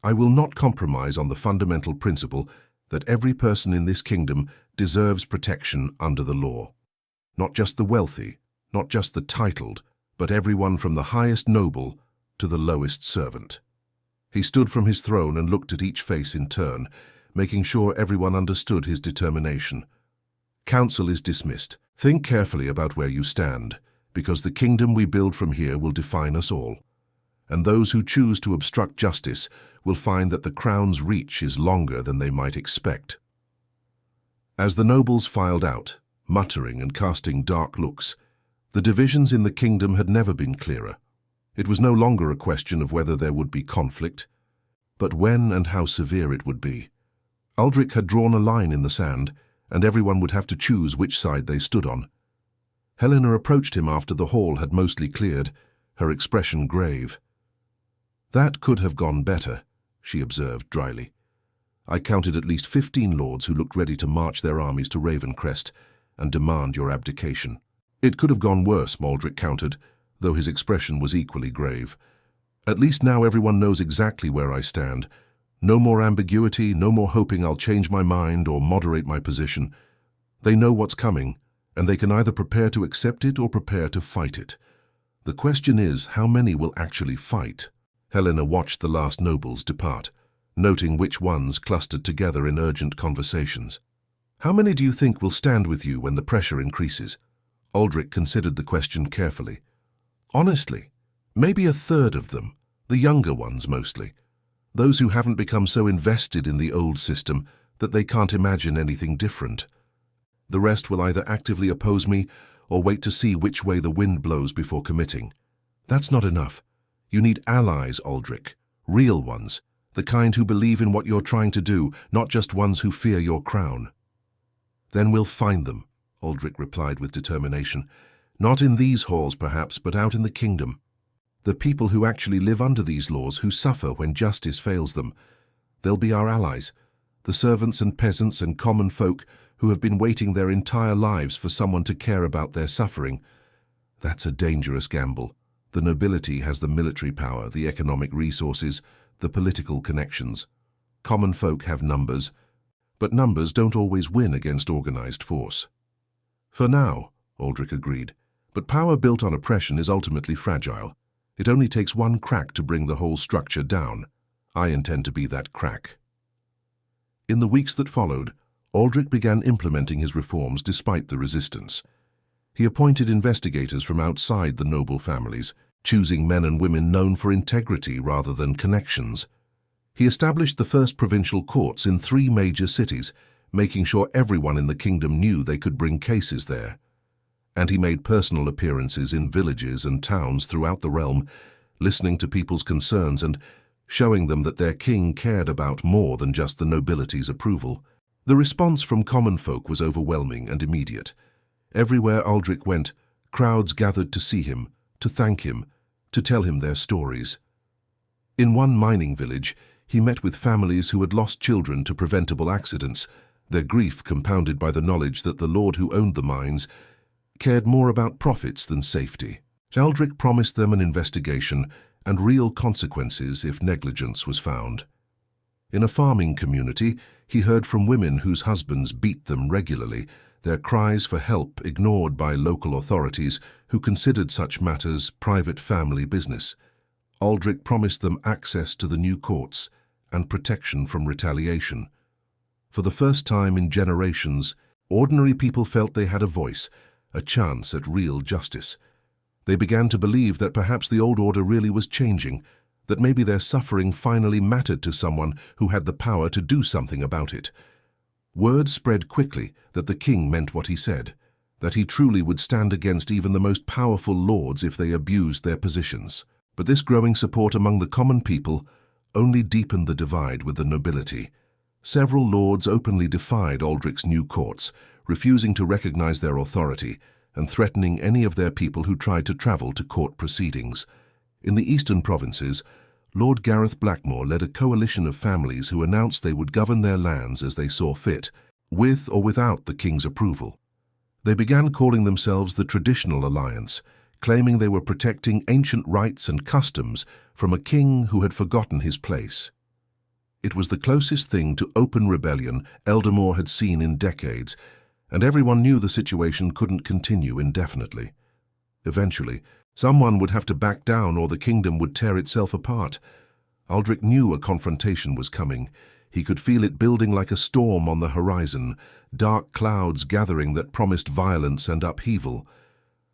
I will not compromise on the fundamental principle that every person in this kingdom deserves protection under the law. Not just the wealthy, not just the titled, but everyone from the highest noble to the lowest servant." He stood from his throne and looked at each face in turn, making sure everyone understood his determination. "Council is dismissed. Think carefully about where you stand, because the kingdom we build from here will define us all. And those who choose to obstruct justice will find that the crown's reach is longer than they might expect." As the nobles filed out, muttering and casting dark looks, the divisions in the kingdom had never been clearer. It was no longer a question of whether there would be conflict, but when and how severe it would be. Aldrich had drawn a line in the sand, and everyone would have to choose which side they stood on. Helena approached him after the hall had mostly cleared, her expression grave. "That could have gone better," she observed dryly. "I counted at least 15 lords who looked ready to march their armies to Ravencrest and demand your abdication." "It could have gone worse," Aldrich countered, though his expression was equally grave. "At least now everyone knows exactly where I stand. No more ambiguity, no more hoping I'll change my mind or moderate my position. They know what's coming, and they can either prepare to accept it or prepare to fight it. The question is, how many will actually fight?" Helena watched the last nobles depart, noting which ones clustered together in urgent conversations. "How many do you think will stand with you when the pressure increases?" Aldrich considered the question carefully. "Honestly, maybe a third of them, the younger ones mostly. Those who haven't become so invested in the old system that they can't imagine anything different. The rest will either actively oppose me or wait to see which way the wind blows before committing. That's not enough. You need allies, Aldrich, real ones, the kind who believe in what you're trying to do, not just ones who fear your crown." "Then we'll find them," Aldrich replied with determination. "Not in these halls, perhaps, but out in the kingdom. The people who actually live under these laws, who suffer when justice fails them. They'll be our allies, the servants and peasants and common folk who have been waiting their entire lives for someone to care about their suffering. That's a dangerous gamble. The nobility has the military power, the economic resources, the political connections. Common folk have numbers, but numbers don't always win against organized force." "For now," Aldrich agreed, "but power built on oppression is ultimately fragile. It only takes one crack to bring the whole structure down. I intend to be that crack." In the weeks that followed, Aldrich began implementing his reforms despite the resistance. He appointed investigators from outside the noble families, choosing men and women known for integrity rather than connections. He established the first provincial courts in 3 major cities, making sure everyone in the kingdom knew they could bring cases there. And he made personal appearances in villages and towns throughout the realm, listening to people's concerns and showing them that their king cared about more than just the nobility's approval. The response from common folk was overwhelming and immediate. Everywhere Aldrich went, crowds gathered to see him, to thank him, to tell him their stories. In one mining village, he met with families who had lost children to preventable accidents, their grief compounded by the knowledge that the lord who owned the mines cared more about profits than safety. Aldrich promised them an investigation and real consequences if negligence was found. In a farming community, he heard from women whose husbands beat them regularly, their cries for help ignored by local authorities who considered such matters private family business. Aldrich promised them access to the new courts and protection from retaliation. For the first time in generations, ordinary people felt they had a voice, a chance at real justice. They began to believe that perhaps the old order really was changing, that maybe their suffering finally mattered to someone who had the power to do something about it. Word spread quickly that the king meant what he said, that he truly would stand against even the most powerful lords if they abused their positions. But this growing support among the common people only deepened the divide with the nobility. Several lords openly defied Aldrich's new courts, refusing to recognize their authority and threatening any of their people who tried to travel to court proceedings. In the eastern provinces, Lord Gareth Blackmore led a coalition of families who announced they would govern their lands as they saw fit, with or without the king's approval. They began calling themselves the Traditional Alliance, claiming they were protecting ancient rights and customs from a king who had forgotten his place. It was the closest thing to open rebellion Eldamore had seen in decades, and everyone knew the situation couldn't continue indefinitely. Eventually, someone would have to back down or the kingdom would tear itself apart. Aldrich knew a confrontation was coming. He could feel it building like a storm on the horizon, dark clouds gathering that promised violence and upheaval.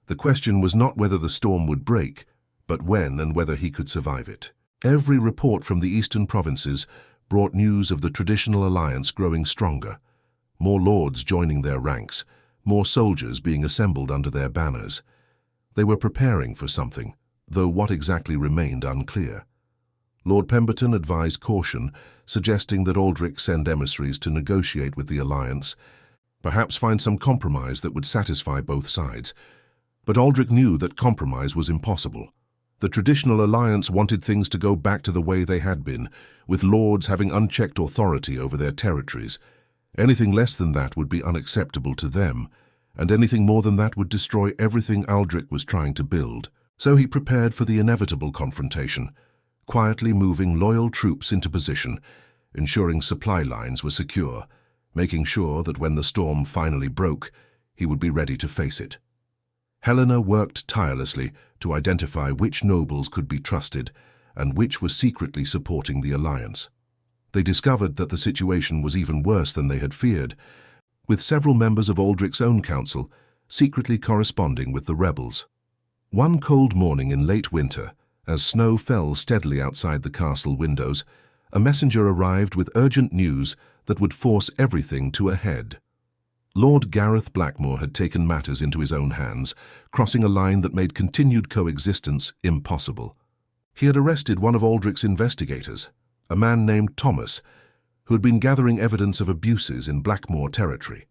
The question was not whether the storm would break, but when and whether he could survive it. Every report from the eastern provinces brought news of the Traditional Alliance growing stronger. More lords joining their ranks, more soldiers being assembled under their banners. They were preparing for something, though what exactly remained unclear. Lord Pemberton advised caution, suggesting that Aldrich send emissaries to negotiate with the alliance, perhaps find some compromise that would satisfy both sides. But Aldrich knew that compromise was impossible. The traditional alliance wanted things to go back to the way they had been, with lords having unchecked authority over their territories. Anything less than that would be unacceptable to them, and anything more than that would destroy everything Aldrich was trying to build. So he prepared for the inevitable confrontation, quietly moving loyal troops into position, ensuring supply lines were secure, making sure that when the storm finally broke, he would be ready to face it. Helena worked tirelessly to identify which nobles could be trusted and which were secretly supporting the alliance. They discovered that the situation was even worse than they had feared, with several members of Aldrich's own council secretly corresponding with the rebels. One cold morning in late winter, as snow fell steadily outside the castle windows, a messenger arrived with urgent news that would force everything to a head. Lord Gareth Blackmore had taken matters into his own hands, crossing a line that made continued coexistence impossible. He had arrested one of Aldrich's investigators, a man named Thomas, who had been gathering evidence of abuses in Blackmore territory.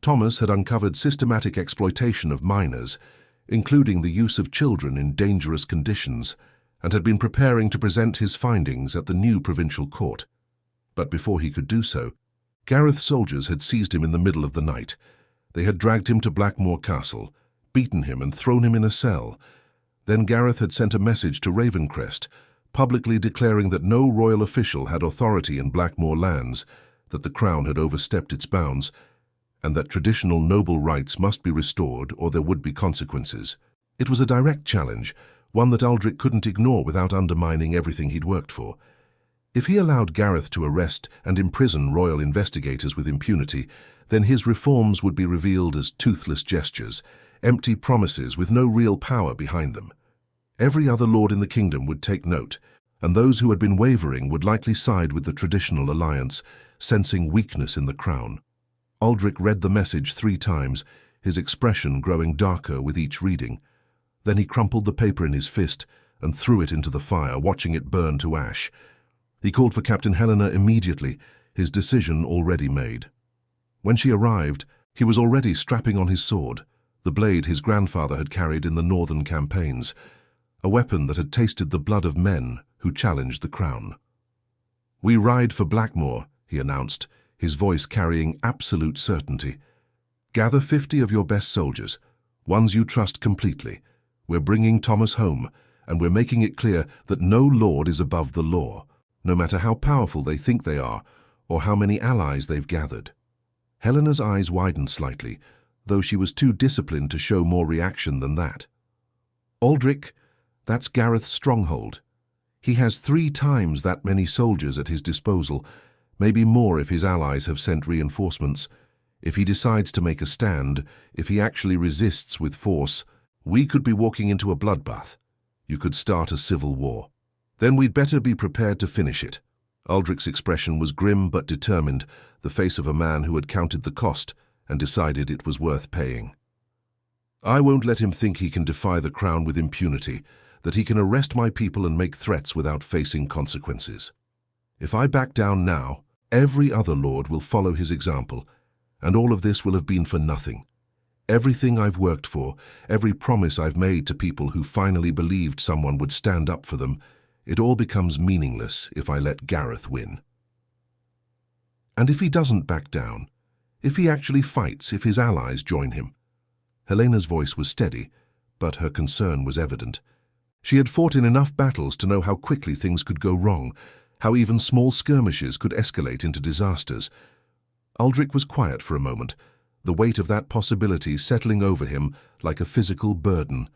Thomas had uncovered systematic exploitation of minors, including the use of children in dangerous conditions, and had been preparing to present his findings at the new provincial court. But before he could do so, Gareth's soldiers had seized him in the middle of the night. They had dragged him to Blackmore Castle, beaten him and thrown him in a cell. Then Gareth had sent a message to Ravencrest, publicly declaring that no royal official had authority in Blackmore lands, that the crown had overstepped its bounds, and that traditional noble rights must be restored or there would be consequences. It was a direct challenge, one that Aldrich couldn't ignore without undermining everything he'd worked for. If he allowed Gareth to arrest and imprison royal investigators with impunity, then his reforms would be revealed as toothless gestures, empty promises with no real power behind them. Every other lord in the kingdom would take note, and those who had been wavering would likely side with the traditional alliance, sensing weakness in the crown. Aldrich read the message 3 times, his expression growing darker with each reading. Then he crumpled the paper in his fist and threw it into the fire, watching it burn to ash. He called for Captain Helena immediately, his decision already made. When she arrived, he was already strapping on his sword, the blade his grandfather had carried in the northern campaigns, a weapon that had tasted the blood of men who challenged the crown. "We ride for Blackmore," he announced, his voice carrying absolute certainty. "Gather 50 of your best soldiers, ones you trust completely. We're bringing Thomas home, and we're making it clear that no lord is above the law, no matter how powerful they think they are or how many allies they've gathered." Helena's eyes widened slightly, though she was too disciplined to show more reaction than that. "Aldrich, that's Gareth's stronghold. He has 3 times that many soldiers at his disposal, maybe more if his allies have sent reinforcements. If he decides to make a stand, if he actually resists with force, we could be walking into a bloodbath. You could start a civil war. Then we'd better be prepared to finish it." Aldrich's expression was grim but determined, the face of a man who had counted the cost and decided it was worth paying. "I won't let him think he can defy the crown with impunity, that he can arrest my people and make threats without facing consequences. If I back down now, every other lord will follow his example, and all of this will have been for nothing. Everything I've worked for, every promise I've made to people who finally believed someone would stand up for them, it all becomes meaningless if I let Gareth win. And if he doesn't back down, if he actually fights, if his allies join him?" Helena's voice was steady, but her concern was evident. She had fought in enough battles to know how quickly things could go wrong, how even small skirmishes could escalate into disasters. Aldrich was quiet for a moment, the weight of that possibility settling over him like a physical burden.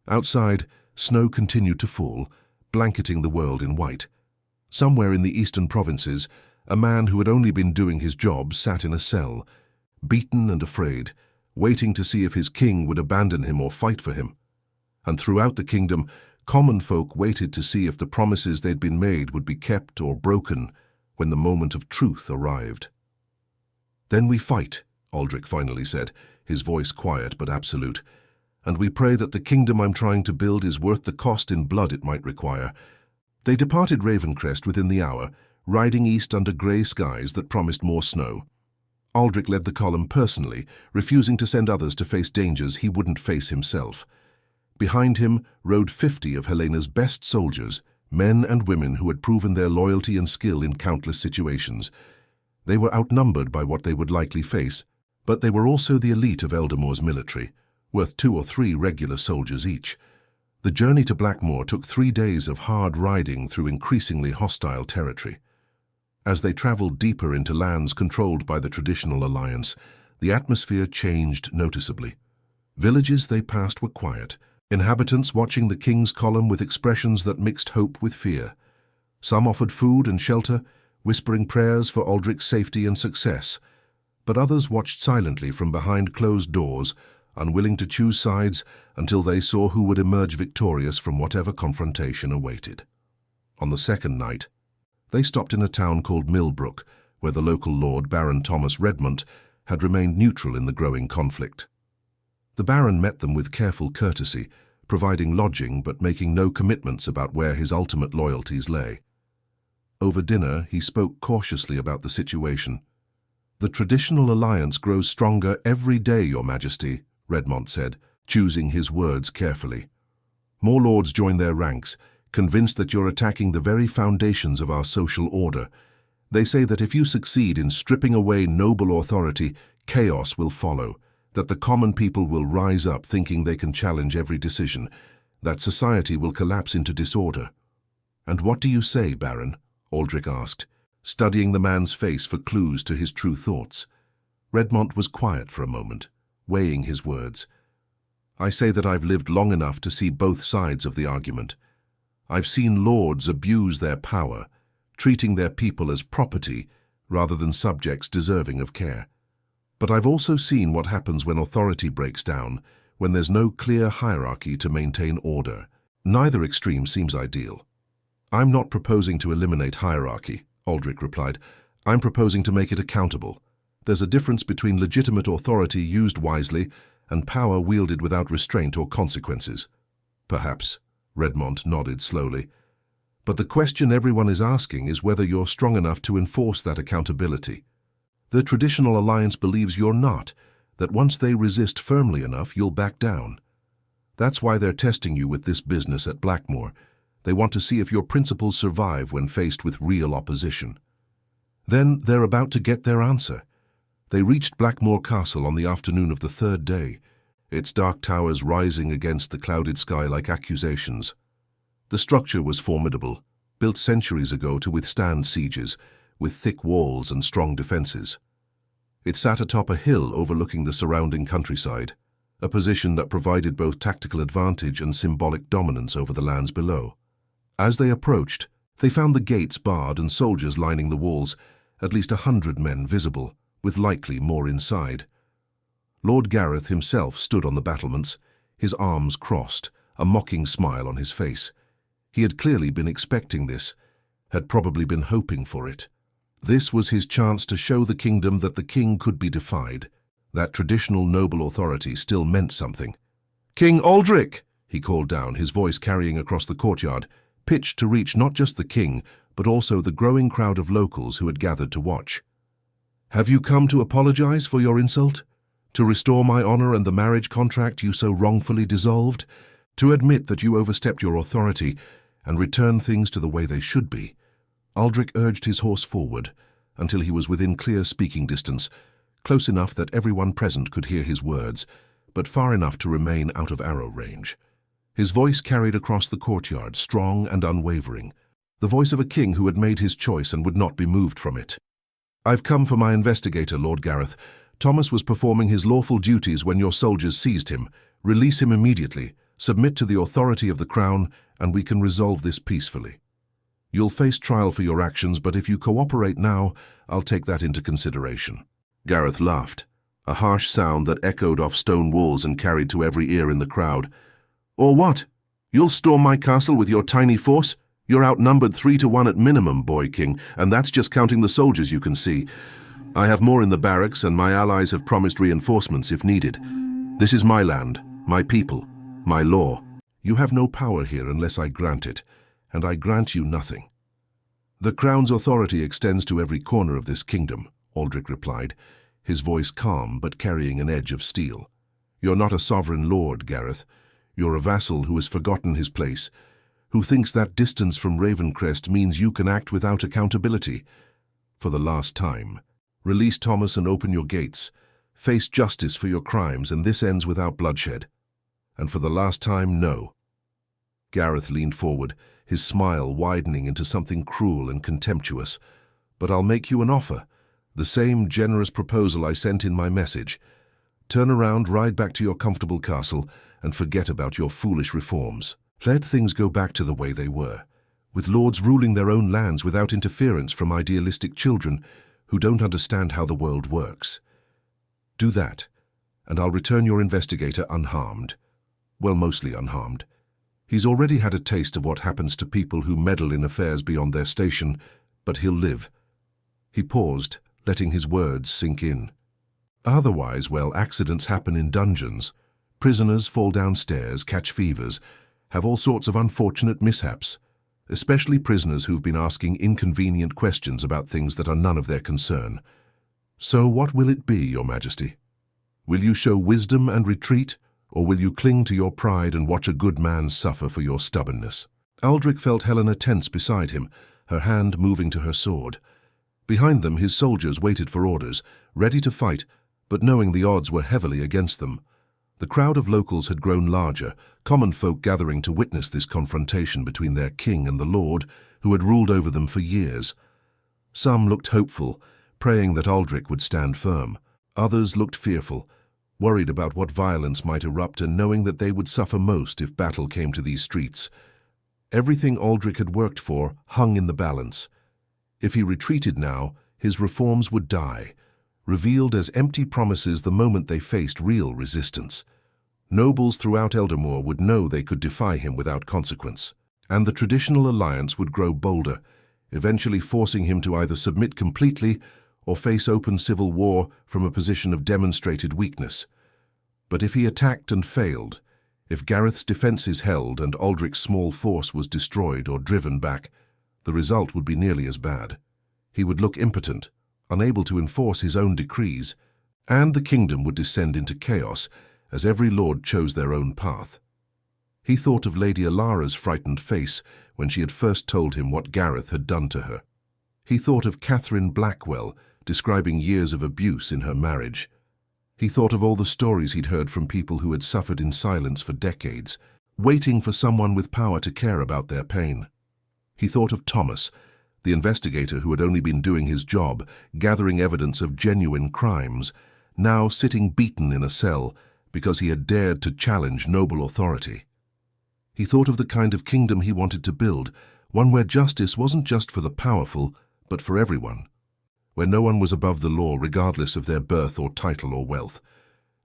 Outside, snow continued to fall, blanketing the world in white. Somewhere in the eastern provinces, a man who had only been doing his job sat in a cell, beaten and afraid, waiting to see if his king would abandon him or fight for him. And throughout the kingdom, common folk waited to see if the promises they'd been made would be kept or broken when the moment of truth arrived. "Then we fight," Aldrich finally said, his voice quiet but absolute, "and we pray that the kingdom I'm trying to build is worth the cost in blood it might require. They departed Ravencrest within the hour, riding east under grey skies that promised more snow. Aldrich led the column personally, refusing to send others to face dangers he wouldn't face himself. Behind him rode 50 of Helena's best soldiers, men and women who had proven their loyalty and skill in countless situations. They were outnumbered by what they would likely face, but they were also the elite of Eldermoor's military, worth 2 or 3 regular soldiers each. The journey to Blackmoor took 3 days of hard riding through increasingly hostile territory. As they traveled deeper into lands controlled by the traditional alliance, the atmosphere changed noticeably. Villages they passed were quiet, inhabitants watching the king's column with expressions that mixed hope with fear. Some offered food and shelter, whispering prayers for Aldrich's safety and success, but others watched silently from behind closed doors, unwilling to choose sides until they saw who would emerge victorious from whatever confrontation awaited. On the second night, they stopped in a town called Millbrook, where the local lord, Baron Thomas Redmond, had remained neutral in the growing conflict. The Baron met them with careful courtesy, providing lodging but making no commitments about where his ultimate loyalties lay. Over dinner, he spoke cautiously about the situation. "The traditional alliance grows stronger every day, Your Majesty," Redmond said, choosing his words carefully. "More lords join their ranks, convinced that you're attacking the very foundations of our social order. They say that if you succeed in stripping away noble authority, chaos will follow, that the common people will rise up thinking they can challenge every decision, that society will collapse into disorder." "And what do you say, Baron?" Aldrich asked, studying the man's face for clues to his true thoughts. Redmond was quiet for a moment, weighing his words. "I say that I've lived long enough to see both sides of the argument. I've seen lords abuse their power, treating their people as property rather than subjects deserving of care. But I've also seen what happens when authority breaks down, when there's no clear hierarchy to maintain order. Neither extreme seems ideal." "I'm not proposing to eliminate hierarchy," Aldrich replied. "I'm proposing to make it accountable. There's a difference between legitimate authority used wisely and power wielded without restraint or consequences." "Perhaps," Redmond nodded slowly. "But the question everyone is asking is whether you're strong enough to enforce that accountability. The traditional alliance believes you're not, that once they resist firmly enough, you'll back down. That's why they're testing you with this business at Blackmoor. They want to see if your principles survive when faced with real opposition." Then they're about to get their answer. They reached Blackmoor Castle on the afternoon of the 3rd day, its dark towers rising against the clouded sky like accusations. The structure was formidable, built centuries ago to withstand sieges, with thick walls and strong defenses. It sat atop a hill overlooking the surrounding countryside, a position that provided both tactical advantage and symbolic dominance over the lands below. As they approached, they found the gates barred and soldiers lining the walls, at least 100 men visible, with likely more inside. Lord Gareth himself stood on the battlements, his arms crossed, a mocking smile on his face. He had clearly been expecting this, had probably been hoping for it. This was his chance to show the kingdom that the king could be defied, that traditional noble authority still meant something. "King Aldrich!" he called down, his voice carrying across the courtyard, pitched to reach not just the king, but also the growing crowd of locals who had gathered to watch. "Have you come to apologize for your insult? To restore my honor and the marriage contract you so wrongfully dissolved? To admit that you overstepped your authority and return things to the way they should be?" Aldrich urged his horse forward until he was within clear speaking distance, close enough that everyone present could hear his words, but far enough to remain out of arrow range. His voice carried across the courtyard, strong and unwavering, the voice of a king who had made his choice and would not be moved from it. "I've come for my investigator, Lord Gareth. Thomas was performing his lawful duties when your soldiers seized him. Release him immediately, submit to the authority of the crown, and we can resolve this peacefully. You'll face trial for your actions, but if you cooperate now, I'll take that into consideration." Gareth laughed, a harsh sound that echoed off stone walls and carried to every ear in the crowd. "Or what? You'll storm my castle with your tiny force? You're outnumbered 3-1 at minimum, boy king, and that's just counting the soldiers you can see. I have more in the barracks, and my allies have promised reinforcements if needed. This is my land, my people, my law. You have no power here unless I grant it, and I grant you nothing." "The crown's authority extends to every corner of this kingdom," Aldrich replied, his voice calm but carrying an edge of steel. "You're not a sovereign lord, Gareth. You're a vassal who has forgotten his place, who thinks that distance from Ravencrest means you can act without accountability. For the last time, release Thomas and open your gates. Face justice for your crimes, and this ends without bloodshed. And for the last time, no." Gareth leaned forward, his smile widening into something cruel and contemptuous. "But I'll make you an offer, the same generous proposal I sent in my message. Turn around, ride back to your comfortable castle, and forget about your foolish reforms. Let things go back to the way they were, with lords ruling their own lands without interference from idealistic children who don't understand how the world works. Do that, and I'll return your investigator unharmed. Well, mostly unharmed. He's already had a taste of what happens to people who meddle in affairs beyond their station, but he'll live." He paused, letting his words sink in. "Otherwise, well, accidents happen in dungeons. Prisoners fall downstairs, catch fevers, have all sorts of unfortunate mishaps, especially prisoners who've been asking inconvenient questions about things that are none of their concern. So what will it be, Your Majesty? Will you show wisdom and retreat, or will you cling to your pride and watch a good man suffer for your stubbornness?" Aldrich felt Helena tense beside him, her hand moving to her sword. Behind them, his soldiers waited for orders, ready to fight, but knowing the odds were heavily against them. The crowd of locals had grown larger, common folk gathering to witness this confrontation between their king and the lord, who had ruled over them for years. Some looked hopeful, praying that Aldrich would stand firm. Others looked fearful, worried about what violence might erupt and knowing that they would suffer most if battle came to these streets. Everything Aldrich had worked for hung in the balance. If he retreated now, his reforms would die, revealed as empty promises the moment they faced real resistance. Nobles throughout Eldermoor would know they could defy him without consequence, and the traditional alliance would grow bolder, eventually forcing him to either submit completely or face open civil war from a position of demonstrated weakness. But if he attacked and failed, if Gareth's defences held and Aldrich's small force was destroyed or driven back, the result would be nearly as bad. He would look impotent, unable to enforce his own decrees, and the kingdom would descend into chaos as every lord chose their own path. He thought of Lady Alara's frightened face when she had first told him what Gareth had done to her. He thought of Catherine Blackwell describing years of abuse in her marriage. He thought of all the stories he'd heard from people who had suffered in silence for decades, waiting for someone with power to care about their pain. He thought of Thomas, the investigator who had only been doing his job, gathering evidence of genuine crimes, now sitting beaten in a cell because he had dared to challenge noble authority. He thought of the kind of kingdom he wanted to build, one where justice wasn't just for the powerful, but for everyone, where no one was above the law regardless of their birth or title or wealth.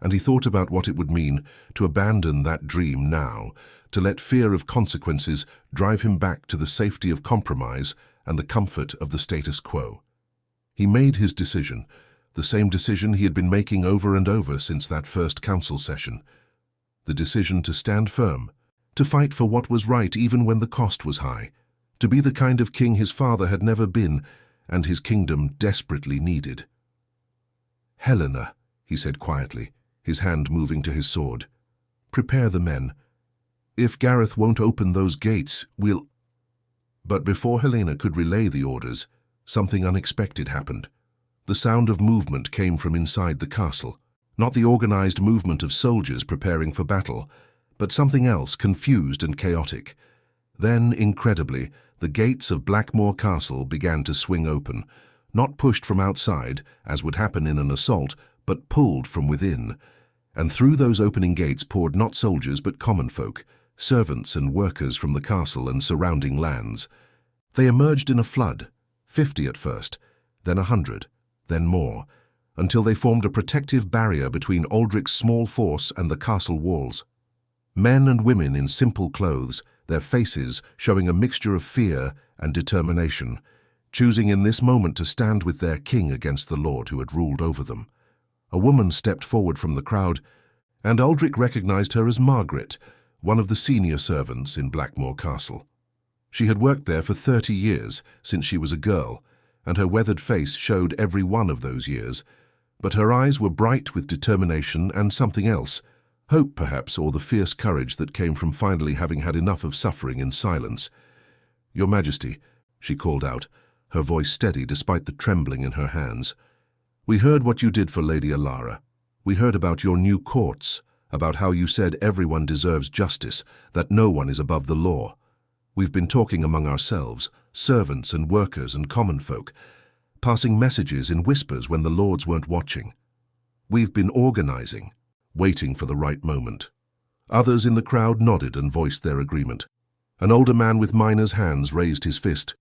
And he thought about what it would mean to abandon that dream now, to let fear of consequences drive him back to the safety of compromise and the comfort of the status quo. He made his decision, the same decision he had been making over and over since that first council session. The decision to stand firm, to fight for what was right even when the cost was high, to be the kind of king his father had never been and his kingdom desperately needed. "Helena," he said quietly, his hand moving to his sword, "prepare the men. If Gareth won't open those gates, we'll—" But before Helena could relay the orders, something unexpected happened. The sound of movement came from inside the castle, not the organized movement of soldiers preparing for battle, but something else, confused and chaotic. Then, incredibly, the gates of Blackmoor Castle began to swing open, not pushed from outside, as would happen in an assault, but pulled from within. And through those opening gates poured not soldiers but common folk, servants and workers from the castle and surrounding lands. They emerged in a flood, 50 at first, then 100, then more, until they formed a protective barrier between Aldrich's small force and the castle walls. Men and women in simple clothes, their faces showing a mixture of fear and determination, choosing in this moment to stand with their king against the lord who had ruled over them. A woman stepped forward from the crowd, and Aldrich recognized her as Margaret, one of the senior servants in Blackmoor Castle. She had worked there for 30 years, since she was a girl, and her weathered face showed every one of those years. But her eyes were bright with determination and something else, hope perhaps, or the fierce courage that came from finally having had enough of suffering in silence. "Your Majesty," she called out, her voice steady despite the trembling in her hands. "We heard what you did for Lady Alara. We heard about your new courts, about how you said everyone deserves justice, that no one is above the law. We've been talking among ourselves, servants and workers and common folk, passing messages in whispers when the lords weren't watching. We've been organizing, waiting for the right moment." Others in the crowd nodded and voiced their agreement. An older man with miner's hands raised his fist.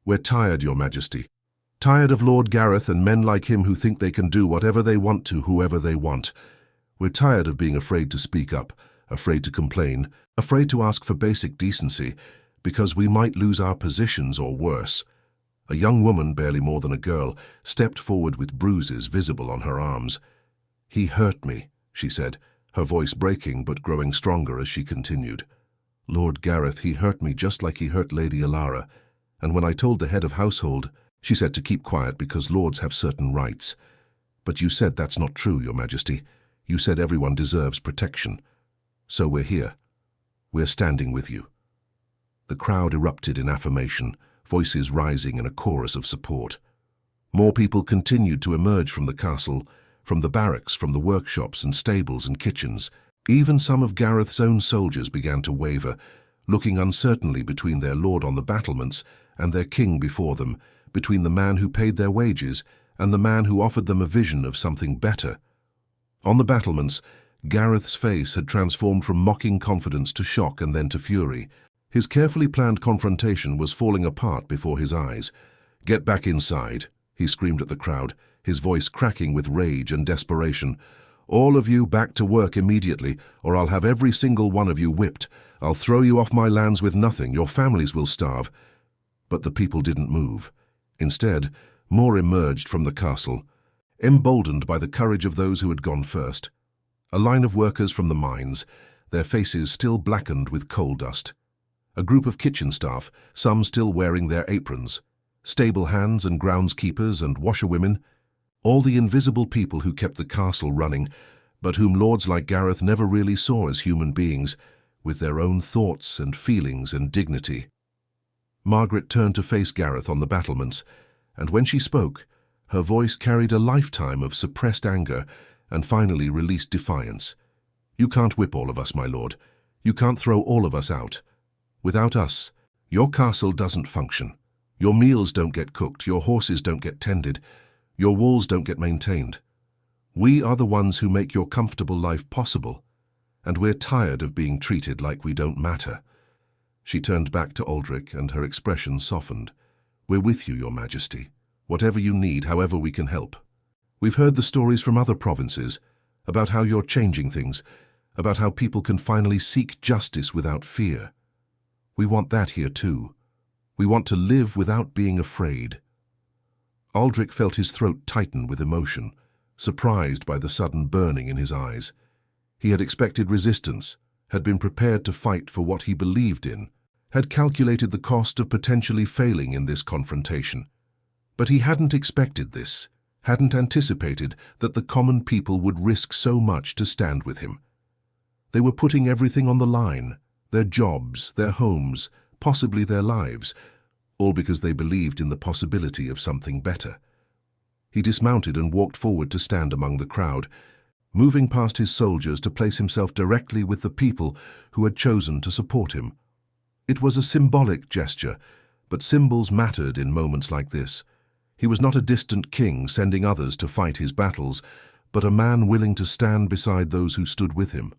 "We're tired, Your Majesty. Tired of Lord Gareth and men like him who think they can do whatever they want to whoever they want. We're tired of being afraid to speak up, afraid to complain, afraid to ask for basic decency, because we might lose our positions or worse." A young woman, barely more than a girl, stepped forward with bruises visible on her arms. "He hurt me," she said, her voice breaking but growing stronger as she continued. "Lord Gareth, he hurt me just like he hurt Lady Alara, and when I told the head of household, she said to keep quiet because lords have certain rights. But you said that's not true, Your Majesty. You said everyone deserves protection. So we're here. We're standing with you." The crowd erupted in affirmation, voices rising in a chorus of support. More people continued to emerge from the castle, from the barracks, from the workshops and stables and kitchens. Even some of Gareth's own soldiers began to waver, looking uncertainly between their lord on the battlements and their king before them, between the man who paid their wages and the man who offered them a vision of something better. On the battlements, Gareth's face had transformed from mocking confidence to shock and then to fury. His carefully planned confrontation was falling apart before his eyes. "Get back inside," he screamed at the crowd, his voice cracking with rage and desperation. "All of you back to work immediately, or I'll have every single one of you whipped. I'll throw you off my lands with nothing. Your families will starve." But the people didn't move. Instead, more emerged from the castle, emboldened by the courage of those who had gone first. A line of workers from the mines, their faces still blackened with coal dust. A group of kitchen staff, some still wearing their aprons. Stable hands and groundskeepers and washerwomen. All the invisible people who kept the castle running, but whom lords like Gareth never really saw as human beings, with their own thoughts and feelings and dignity. Margaret turned to face Gareth on the battlements, and when she spoke, her voice carried a lifetime of suppressed anger and finally released defiance. "You can't whip all of us, my lord. You can't throw all of us out. Without us, your castle doesn't function. Your meals don't get cooked, your horses don't get tended, your walls don't get maintained. We are the ones who make your comfortable life possible, and we're tired of being treated like we don't matter." She turned back to Aldrich, and her expression softened. "We're with you, Your Majesty. Whatever you need, however we can help. We've heard the stories from other provinces, about how you're changing things, about how people can finally seek justice without fear. We want that here too. We want to live without being afraid." Aldrich felt his throat tighten with emotion, surprised by the sudden burning in his eyes. He had expected resistance, had been prepared to fight for what he believed in, had calculated the cost of potentially failing in this confrontation. But he hadn't expected this, hadn't anticipated that the common people would risk so much to stand with him. They were putting everything on the line, their jobs, their homes, possibly their lives, all because they believed in the possibility of something better. He dismounted and walked forward to stand among the crowd, moving past his soldiers to place himself directly with the people who had chosen to support him. It was a symbolic gesture, but symbols mattered in moments like this. He was not a distant king sending others to fight his battles, but a man willing to stand beside those who stood with him.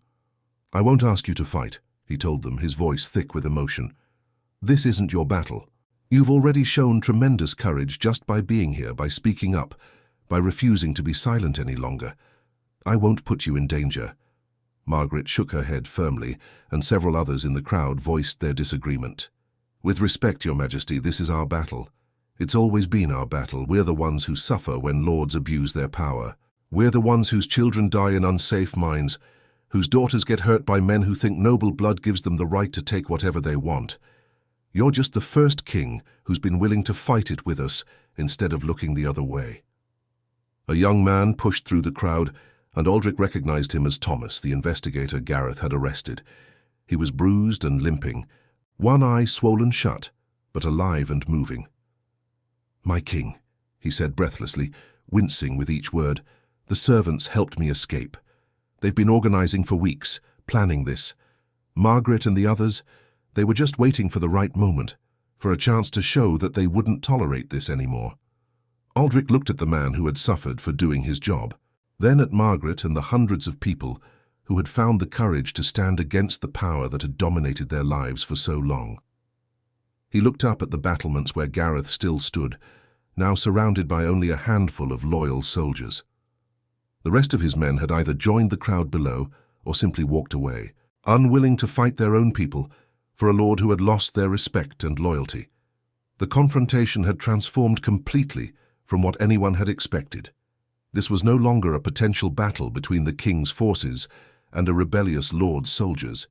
"I won't ask you to fight," he told them, his voice thick with emotion. "This isn't your battle. You've already shown tremendous courage just by being here, by speaking up, by refusing to be silent any longer. I won't put you in danger." Margaret shook her head firmly, and several others in the crowd voiced their disagreement. "With respect, Your Majesty, this is our battle. It's always been our battle. We're the ones who suffer when lords abuse their power. We're the ones whose children die in unsafe mines, whose daughters get hurt by men who think noble blood gives them the right to take whatever they want. You're just the first king who's been willing to fight it with us instead of looking the other way." A young man pushed through the crowd, and Aldrich recognized him as Thomas, the investigator Gareth had arrested. He was bruised and limping, one eye swollen shut, but alive and moving. "My king," he said breathlessly, wincing with each word, "the servants helped me escape. They've been organizing for weeks, planning this. Margaret and the others, they were just waiting for the right moment, for a chance to show that they wouldn't tolerate this anymore." Aldrich looked at the man who had suffered for doing his job, then at Margaret and the hundreds of people who had found the courage to stand against the power that had dominated their lives for so long. He looked up at the battlements where Gareth still stood, now surrounded by only a handful of loyal soldiers. The rest of his men had either joined the crowd below or simply walked away, unwilling to fight their own people for a lord who had lost their respect and loyalty. The confrontation had transformed completely from what anyone had expected. This was no longer a potential battle between the king's forces and a rebellious lord's soldiers.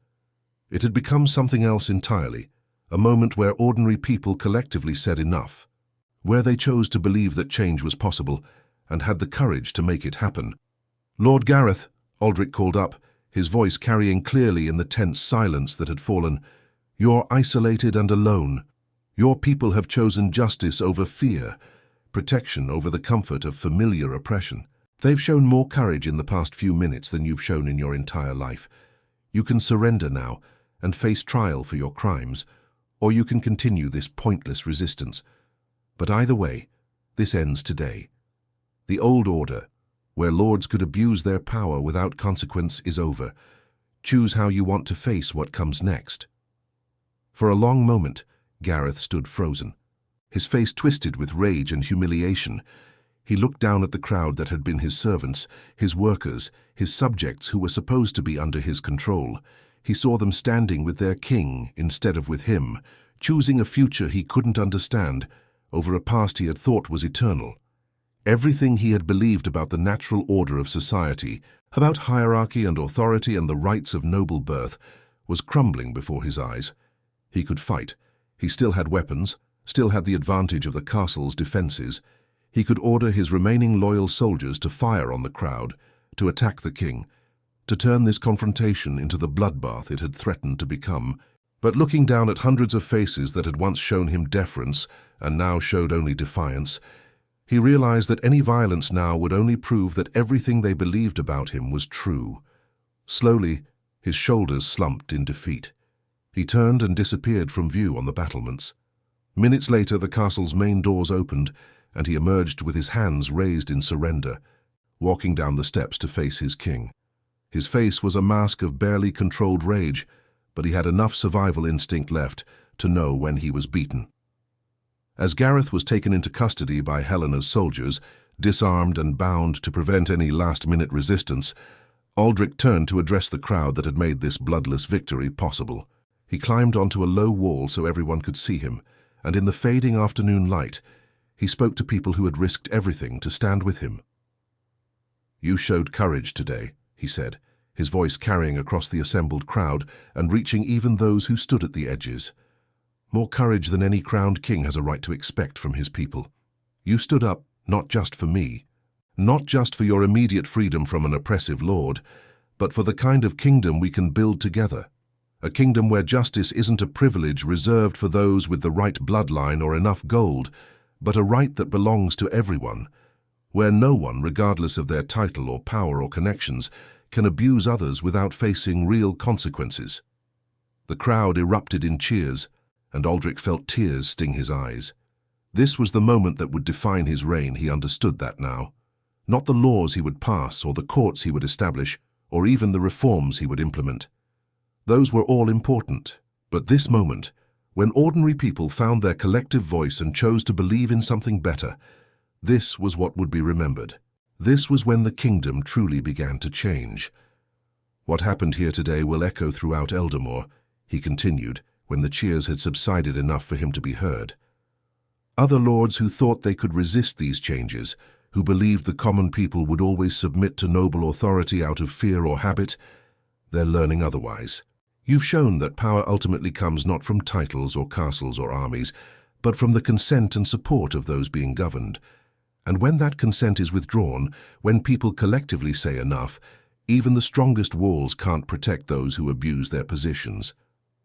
It had become something else entirely, a moment where ordinary people collectively said enough, where they chose to believe that change was possible and had the courage to make it happen. "Lord Gareth," Aldrich called up, his voice carrying clearly in the tense silence that had fallen, "you're isolated and alone. Your people have chosen justice over fear, protection over the comfort of familiar oppression. They've shown more courage in the past few minutes than you've shown in your entire life. You can surrender now and face trial for your crimes, or you can continue this pointless resistance. But either way, this ends today. The old order, where lords could abuse their power without consequence, is over. Choose how you want to face what comes next." For a long moment, Gareth stood frozen, his face twisted with rage and humiliation. He looked down at the crowd that had been his servants, his workers, his subjects who were supposed to be under his control. He saw them standing with their king instead of with him, choosing a future he couldn't understand over a past he had thought was eternal. Everything he had believed about the natural order of society, about hierarchy and authority and the rights of noble birth, was crumbling before his eyes. He could fight. He still had weapons, still had the advantage of the castle's defenses. He could order his remaining loyal soldiers to fire on the crowd, to attack the king, to turn this confrontation into the bloodbath it had threatened to become. But looking down at hundreds of faces that had once shown him deference and now showed only defiance, he realized that any violence now would only prove that everything they believed about him was true. Slowly, his shoulders slumped in defeat. He turned and disappeared from view on the battlements. Minutes later, the castle's main doors opened, and he emerged with his hands raised in surrender, walking down the steps to face his king. His face was a mask of barely controlled rage, but he had enough survival instinct left to know when he was beaten. As Gareth was taken into custody by Helena's soldiers, disarmed and bound to prevent any last-minute resistance, Aldrich turned to address the crowd that had made this bloodless victory possible. He climbed onto a low wall so everyone could see him, and in the fading afternoon light, he spoke to people who had risked everything to stand with him. "You showed courage today," he said, his voice carrying across the assembled crowd and reaching even those who stood at the edges. "More courage than any crowned king has a right to expect from his people. You stood up not just for me, not just for your immediate freedom from an oppressive lord, but for the kind of kingdom we can build together. A kingdom where justice isn't a privilege reserved for those with the right bloodline or enough gold, but a right that belongs to everyone, where no one, regardless of their title or power or connections, can abuse others without facing real consequences." The crowd erupted in cheers, and Aldrich felt tears sting his eyes. This was the moment that would define his reign. He understood that now. Not the laws he would pass or the courts he would establish, or even the reforms he would implement. Those were all important, but this moment, when ordinary people found their collective voice and chose to believe in something better, this was what would be remembered. This was when the kingdom truly began to change. "What happened here today will echo throughout Eldermoor," he continued, when the cheers had subsided enough for him to be heard. "Other lords who thought they could resist these changes, who believed the common people would always submit to noble authority out of fear or habit, they're learning otherwise. You've shown that power ultimately comes not from titles or castles or armies, but from the consent and support of those being governed. And when that consent is withdrawn, when people collectively say enough, even the strongest walls can't protect those who abuse their positions.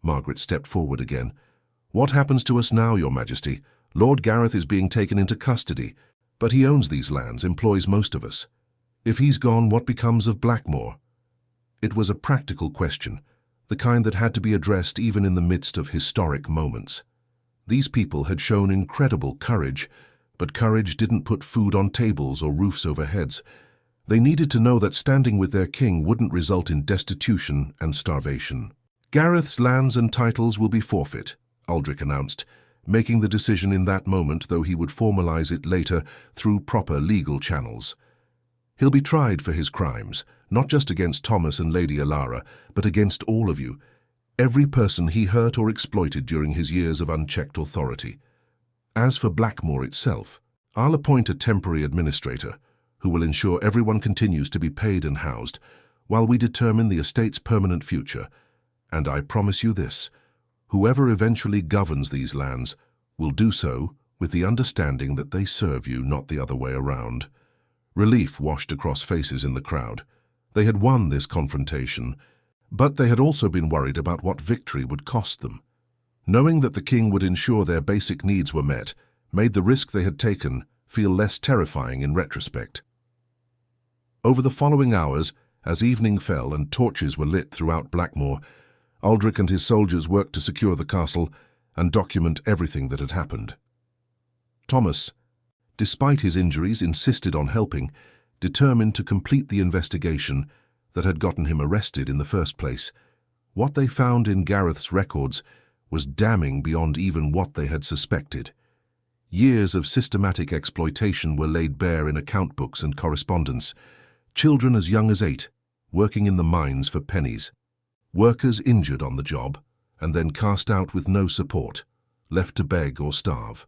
Margaret stepped forward again. What happens to us now, Your Majesty? Lord Gareth is being taken into custody, but he owns these lands, employs most of us. If he's gone, what becomes of Blackmoor? It was a practical question, the kind that had to be addressed even in the midst of historic moments. These people had shown incredible courage, but courage didn't put food on tables or roofs over heads. They needed to know that standing with their king wouldn't result in destitution and starvation. Gareth's lands and titles will be forfeit, Aldrich announced, making the decision in that moment, though he would formalize it later through proper legal channels. He'll be tried for his crimes, not just against Thomas and Lady Alara, but against all of you, every person he hurt or exploited during his years of unchecked authority. As for Blackmoor itself, I'll appoint a temporary administrator who will ensure everyone continues to be paid and housed while we determine the estate's permanent future. And I promise you this, whoever eventually governs these lands will do so with the understanding that they serve you, not the other way around. Relief washed across faces in the crowd. They had won this confrontation, but they had also been worried about what victory would cost them. Knowing that the king would ensure their basic needs were met made the risk they had taken feel less terrifying in retrospect. Over the following hours, as evening fell and torches were lit throughout Blackmoor, Aldrich and his soldiers worked to secure the castle and document everything that had happened. Thomas, despite his injuries, insisted on helping, determined to complete the investigation that had gotten him arrested in the first place. What they found in Gareth's records was damning beyond even what they had suspected. Years of systematic exploitation were laid bare in account books and correspondence. Children as young as 8, working in the mines for pennies. Workers injured on the job, and then cast out with no support, left to beg or starve.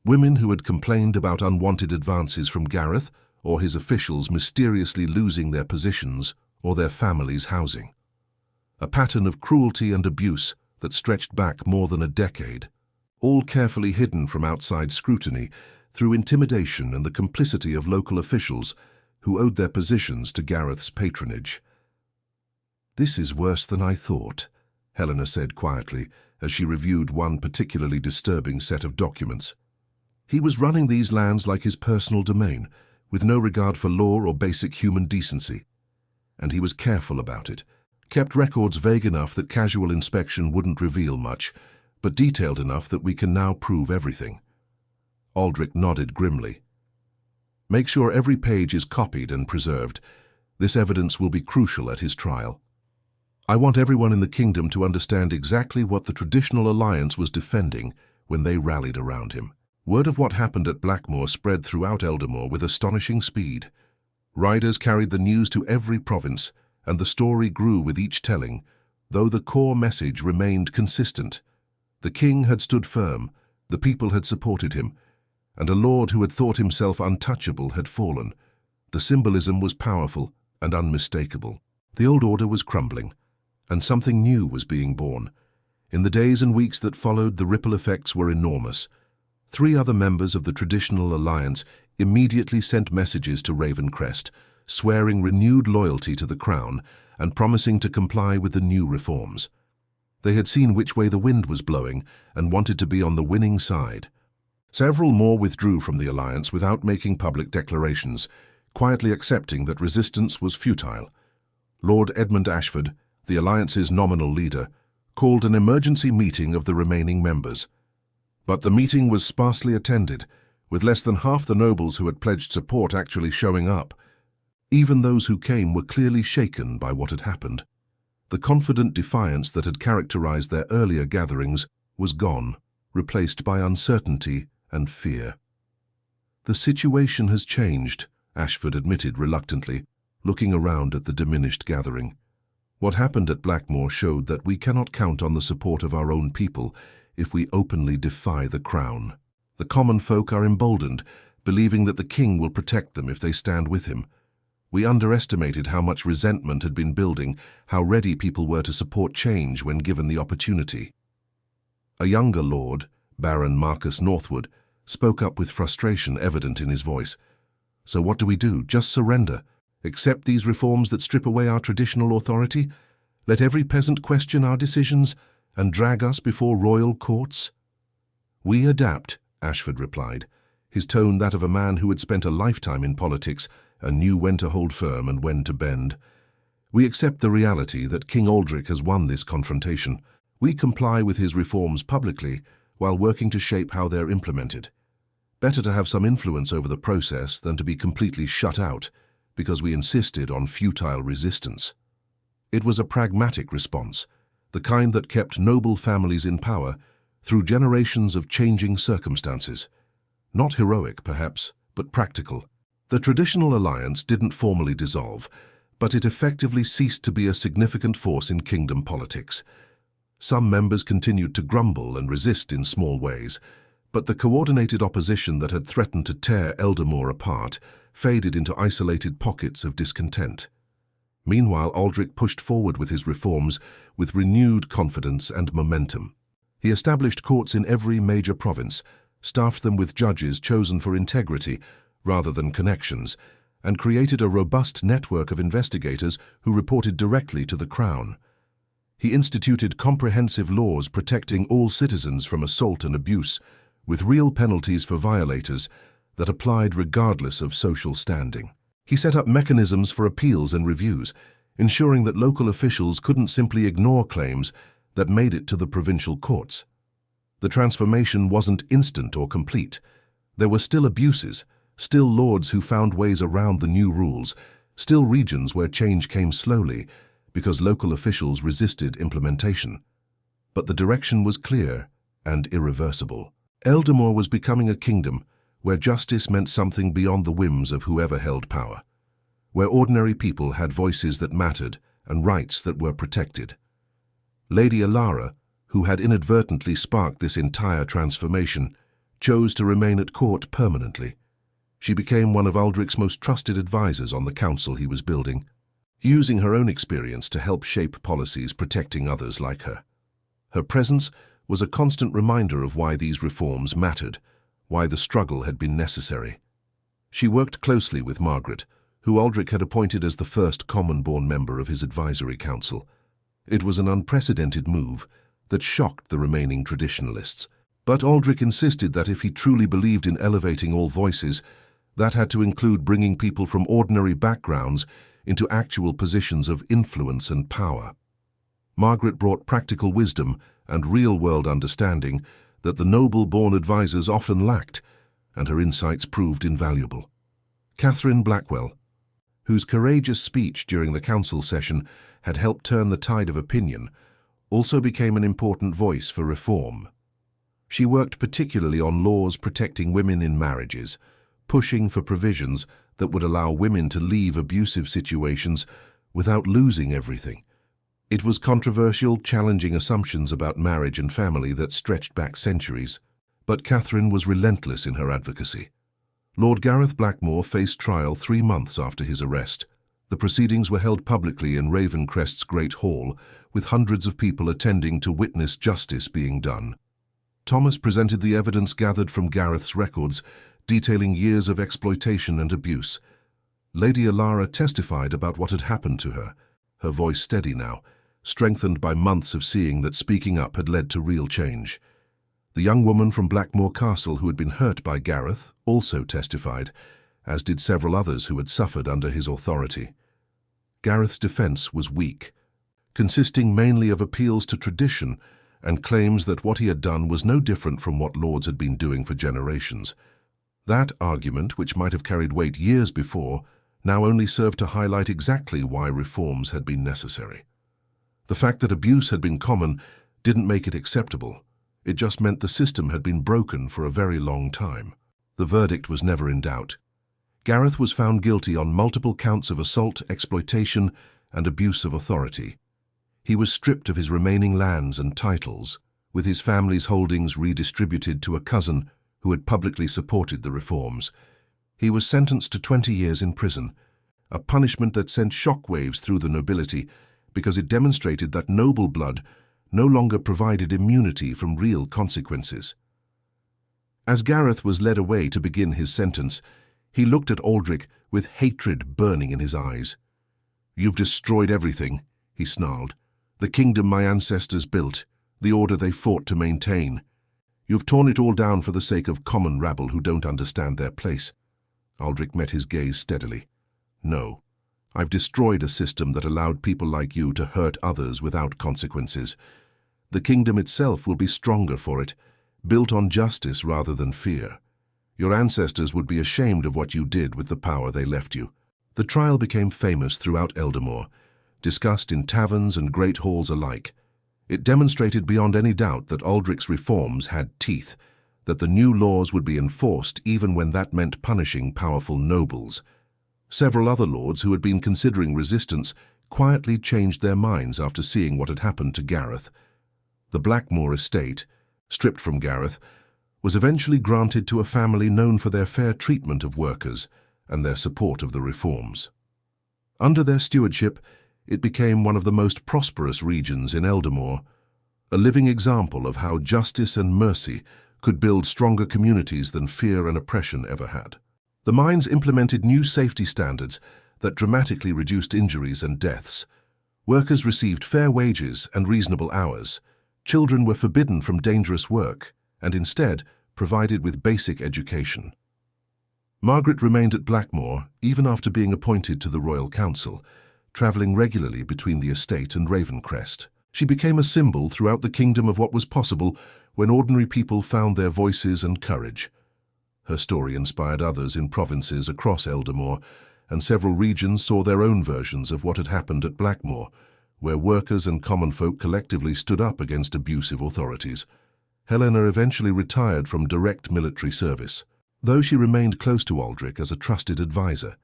Women who had complained about unwanted advances from Gareth or his officials mysteriously losing their positions or their families' housing. A pattern of cruelty and abuse that stretched back more than a decade, all carefully hidden from outside scrutiny through intimidation and the complicity of local officials who owed their positions to Gareth's patronage. "This is worse than I thought," Helena said quietly as she reviewed one particularly disturbing set of documents. He was running these lands like his personal domain, with no regard for law or basic human decency. And he was careful about it, kept records vague enough that casual inspection wouldn't reveal much, but detailed enough that we can now prove everything. Aldrich nodded grimly. "Make sure every page is copied and preserved. This evidence will be crucial at his trial. I want everyone in the kingdom to understand exactly what the traditional alliance was defending when they rallied around him." Word of what happened at Blackmoor spread throughout Eldermoor with astonishing speed. Riders carried the news to every province, and the story grew with each telling, though the core message remained consistent. The king had stood firm, the people had supported him, and a lord who had thought himself untouchable had fallen. The symbolism was powerful and unmistakable. The old order was crumbling, and something new was being born. In the days and weeks that followed, the ripple effects were enormous. 3 other members of the traditional alliance immediately sent messages to Ravencrest, swearing renewed loyalty to the crown and promising to comply with the new reforms. They had seen which way the wind was blowing and wanted to be on the winning side. Several more withdrew from the alliance without making public declarations, quietly accepting that resistance was futile. Lord Edmund Ashford, the alliance's nominal leader, called an emergency meeting of the remaining members. But the meeting was sparsely attended, with less than half the nobles who had pledged support actually showing up. Even those who came were clearly shaken by what had happened. The confident defiance that had characterized their earlier gatherings was gone, replaced by uncertainty and fear. "The situation has changed," Ashford admitted reluctantly, looking around at the diminished gathering. "What happened at Blackmoor showed that we cannot count on the support of our own people if we openly defy the crown. The common folk are emboldened, believing that the king will protect them if they stand with him. We underestimated how much resentment had been building, how ready people were to support change when given the opportunity. A younger lord, Baron Marcus Northwood, spoke up with frustration evident in his voice. So what do we do? Just surrender? Accept these reforms that strip away our traditional authority? Let every peasant question our decisions and drag us before royal courts? We adapt, Ashford replied, his tone that of a man who had spent a lifetime in politics and knew when to hold firm and when to bend. We accept the reality that King Aldric has won this confrontation. We comply with his reforms publicly while working to shape how they're implemented. Better to have some influence over the process than to be completely shut out because we insisted on futile resistance. It was a pragmatic response, the kind that kept noble families in power through generations of changing circumstances. Not heroic, perhaps, but practical. The traditional alliance didn't formally dissolve, but it effectively ceased to be a significant force in kingdom politics. Some members continued to grumble and resist in small ways, but the coordinated opposition that had threatened to tear Eldamore apart faded into isolated pockets of discontent. Meanwhile, Aldric pushed forward with his reforms with renewed confidence and momentum. He established courts in every major province, staffed them with judges chosen for integrity rather than connections, and created a robust network of investigators who reported directly to the crown. He instituted comprehensive laws protecting all citizens from assault and abuse, with real penalties for violators that applied regardless of social standing. He set up mechanisms for appeals and reviews, ensuring that local officials couldn't simply ignore claims that made it to the provincial courts. The transformation wasn't instant or complete. There were still abuses, still lords who found ways around the new rules, still regions where change came slowly because local officials resisted implementation. But the direction was clear and irreversible. Eldamore was becoming a kingdom where justice meant something beyond the whims of whoever held power, where ordinary people had voices that mattered and rights that were protected. Lady Alara, who had inadvertently sparked this entire transformation, chose to remain at court permanently. She became one of Aldric's most trusted advisors on the council he was building, using her own experience to help shape policies protecting others like her. Her presence was a constant reminder of why these reforms mattered, why the struggle had been necessary. She worked closely with Margaret, who Aldric had appointed as the first common-born member of his advisory council. It was an unprecedented move that shocked the remaining traditionalists, but Aldric insisted that if he truly believed in elevating all voices, that had to include bringing people from ordinary backgrounds into actual positions of influence and power. Margaret brought practical wisdom and real-world understanding that the noble-born advisors often lacked, and her insights proved invaluable. Catherine Blackwell, whose courageous speech during the council session had helped turn the tide of opinion, also became an important voice for reform. She worked particularly on laws protecting women in marriages, pushing for provisions that would allow women to leave abusive situations without losing everything. It was controversial, challenging assumptions about marriage and family that stretched back centuries, but Catherine was relentless in her advocacy. Lord Gareth Blackmore faced trial 3 months after his arrest. The proceedings were held publicly in Ravencrest's Great Hall, with hundreds of people attending to witness justice being done. Thomas presented the evidence gathered from Gareth's records, detailing years of exploitation and abuse. Lady Alara testified about what had happened to her, her voice steady now, strengthened by months of seeing that speaking up had led to real change. The young woman from Blackmore Castle who had been hurt by Gareth also testified, as did several others who had suffered under his authority. Gareth's defense was weak, consisting mainly of appeals to tradition and claims that what he had done was no different from what lords had been doing for generations. That argument, which might have carried weight years before, now only served to highlight exactly why reforms had been necessary. The fact that abuse had been common didn't make it acceptable. It just meant the system had been broken for a very long time. The verdict was never in doubt. Gareth was found guilty on multiple counts of assault, exploitation, and abuse of authority. He was stripped of his remaining lands and titles, with his family's holdings redistributed to a cousin who had publicly supported the reforms. He was sentenced to 20 years in prison, a punishment that sent shockwaves through the nobility because it demonstrated that noble blood no longer provided immunity from real consequences. As Gareth was led away to begin his sentence, he looked at Aldrich with hatred burning in his eyes. "You've destroyed everything," he snarled. "The kingdom my ancestors built, the order they fought to maintain. You've torn it all down for the sake of common rabble who don't understand their place." Aldrich met his gaze steadily. "No, I've destroyed a system that allowed people like you to hurt others without consequences. The kingdom itself will be stronger for it, built on justice rather than fear. Your ancestors would be ashamed of what you did with the power they left you." The trial became famous throughout Eldamore, discussed in taverns and great halls alike. It demonstrated beyond any doubt that Aldrich's reforms had teeth, that the new laws would be enforced even when that meant punishing powerful nobles. Several other lords who had been considering resistance quietly changed their minds after seeing what had happened to Gareth. The Blackmore estate, stripped from Gareth, was eventually granted to a family known for their fair treatment of workers and their support of the reforms. Under their stewardship, it became one of the most prosperous regions in Eldamore, a living example of how justice and mercy could build stronger communities than fear and oppression ever had. The mines implemented new safety standards that dramatically reduced injuries and deaths. Workers received fair wages and reasonable hours. Children were forbidden from dangerous work and instead provided with basic education. Margaret remained at Blackmore even after being appointed to the Royal Council, travelling regularly between the estate and Ravencrest. She became a symbol throughout the kingdom of what was possible when ordinary people found their voices and courage. Her story inspired others in provinces across Eldamore, and several regions saw their own versions of what had happened at Blackmore, where workers and common folk collectively stood up against abusive authorities. Helena eventually retired from direct military service, though she remained close to Aldrich as a trusted advisor.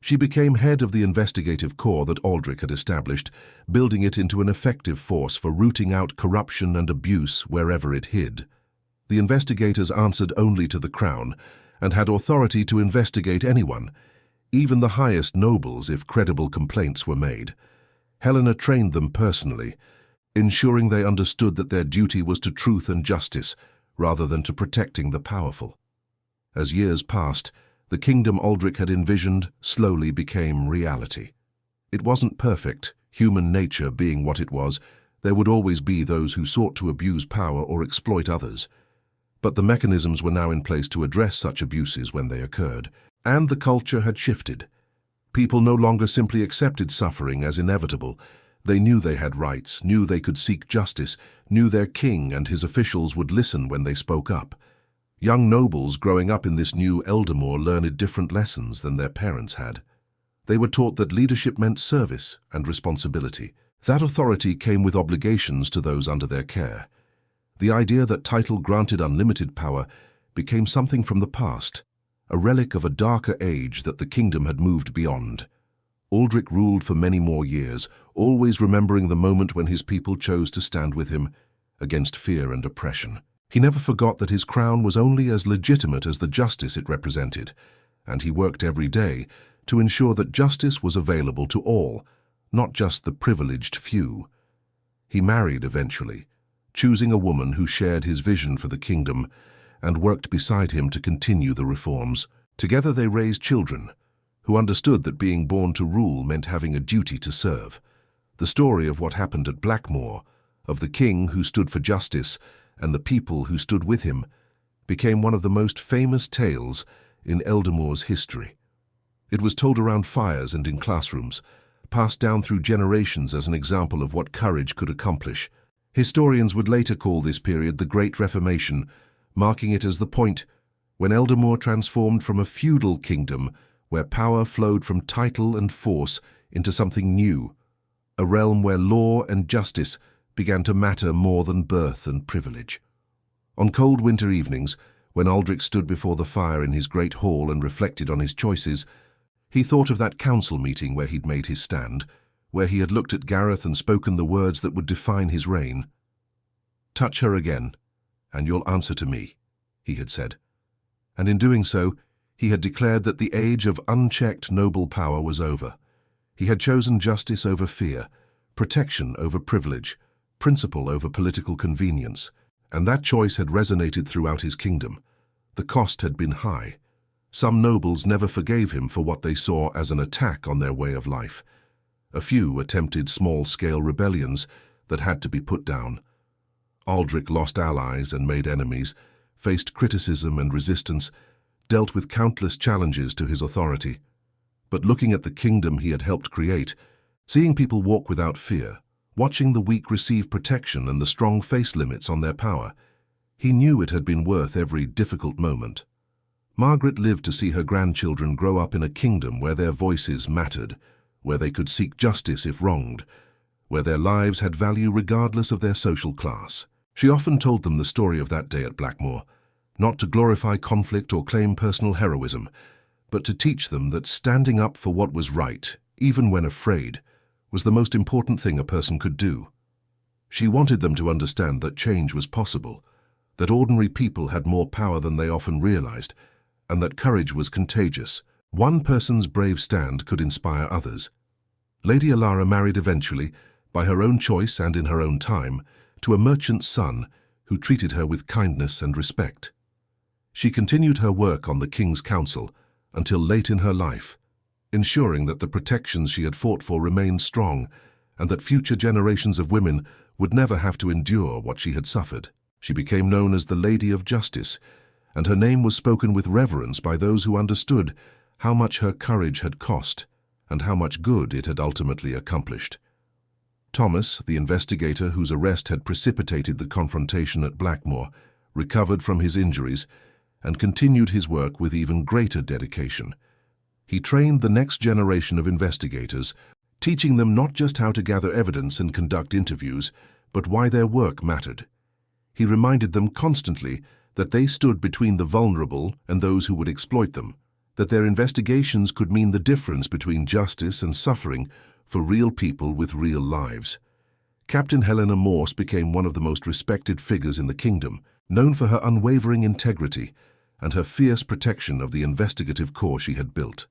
She became head of the investigative corps that Aldrich had established, building it into an effective force for rooting out corruption and abuse wherever it hid. The investigators answered only to the crown and had authority to investigate anyone, even the highest nobles if credible complaints were made. Helena trained them personally, ensuring they understood that their duty was to truth and justice rather than to protecting the powerful. As years passed, the kingdom Aldrich had envisioned slowly became reality. It wasn't perfect, human nature being what it was. There would always be those who sought to abuse power or exploit others. But the mechanisms were now in place to address such abuses when they occurred, and the culture had shifted. People no longer simply accepted suffering as inevitable. They knew they had rights, knew they could seek justice, knew their king and his officials would listen when they spoke up. Young nobles growing up in this new Eldamore learned different lessons than their parents had. They were taught that leadership meant service and responsibility. That authority came with obligations to those under their care. The idea that title granted unlimited power became something from the past, a relic of a darker age that the kingdom had moved beyond. Aldrich ruled for many more years, always remembering the moment when his people chose to stand with him against fear and oppression. He never forgot that his crown was only as legitimate as the justice it represented, and he worked every day to ensure that justice was available to all, not just the privileged few. He married eventually, choosing a woman who shared his vision for the kingdom and worked beside him to continue the reforms. Together they raised children who understood that being born to rule meant having a duty to serve. The story of what happened at Blackmore, of the king who stood for justice and the people who stood with him, became one of the most famous tales in Eldamore's history. It was told around fires and in classrooms, passed down through generations as an example of what courage could accomplish. Historians would later call this period the Great Reformation, marking it as the point when Eldamore transformed from a feudal kingdom where power flowed from title and force into something new, a realm where law and justice began to matter more than birth and privilege. On cold winter evenings, when Aldrich stood before the fire in his great hall and reflected on his choices, he thought of that council meeting where he'd made his stand, where he had looked at Gareth and spoken the words that would define his reign. "Touch her again, and you'll answer to me," he had said. And in doing so, He had declared that the age of unchecked noble power was over. He had chosen justice over fear, protection over privilege, principle over political convenience, and that choice had resonated throughout his kingdom. The cost had been high. Some nobles never forgave him for what they saw as an attack on their way of life. A few attempted small-scale rebellions that had to be put down. Aldrich lost allies and made enemies, faced criticism and resistance, dealt with countless challenges to his authority. But looking at the kingdom he had helped create, seeing people walk without fear, watching the weak receive protection and the strong face limits on their power, he knew it had been worth every difficult moment. Margaret lived to see her grandchildren grow up in a kingdom where their voices mattered, where they could seek justice if wronged, where their lives had value regardless of their social class. She often told them the story of that day at Blackmoor, not to glorify conflict or claim personal heroism, but to teach them that standing up for what was right, even when afraid, was the most important thing a person could do. She wanted them to understand that change was possible, that ordinary people had more power than they often realized, and that courage was contagious. One person's brave stand could inspire others. Lady Alara married eventually, by her own choice and in her own time, to a merchant's son who treated her with kindness and respect. She continued her work on the King's Council until late in her life, ensuring that the protections she had fought for remained strong and that future generations of women would never have to endure what she had suffered. She became known as the Lady of Justice, and her name was spoken with reverence by those who understood how much her courage had cost and how much good it had ultimately accomplished. Thomas, the investigator whose arrest had precipitated the confrontation at Blackmoor, recovered from his injuries and continued his work with even greater dedication. He trained the next generation of investigators, teaching them not just how to gather evidence and conduct interviews, but why their work mattered. He reminded them constantly that they stood between the vulnerable and those who would exploit them, that their investigations could mean the difference between justice and suffering for real people with real lives. Captain Helena Morse became one of the most respected figures in the kingdom, known for her unwavering integrity and her fierce protection of the investigative corps she had built.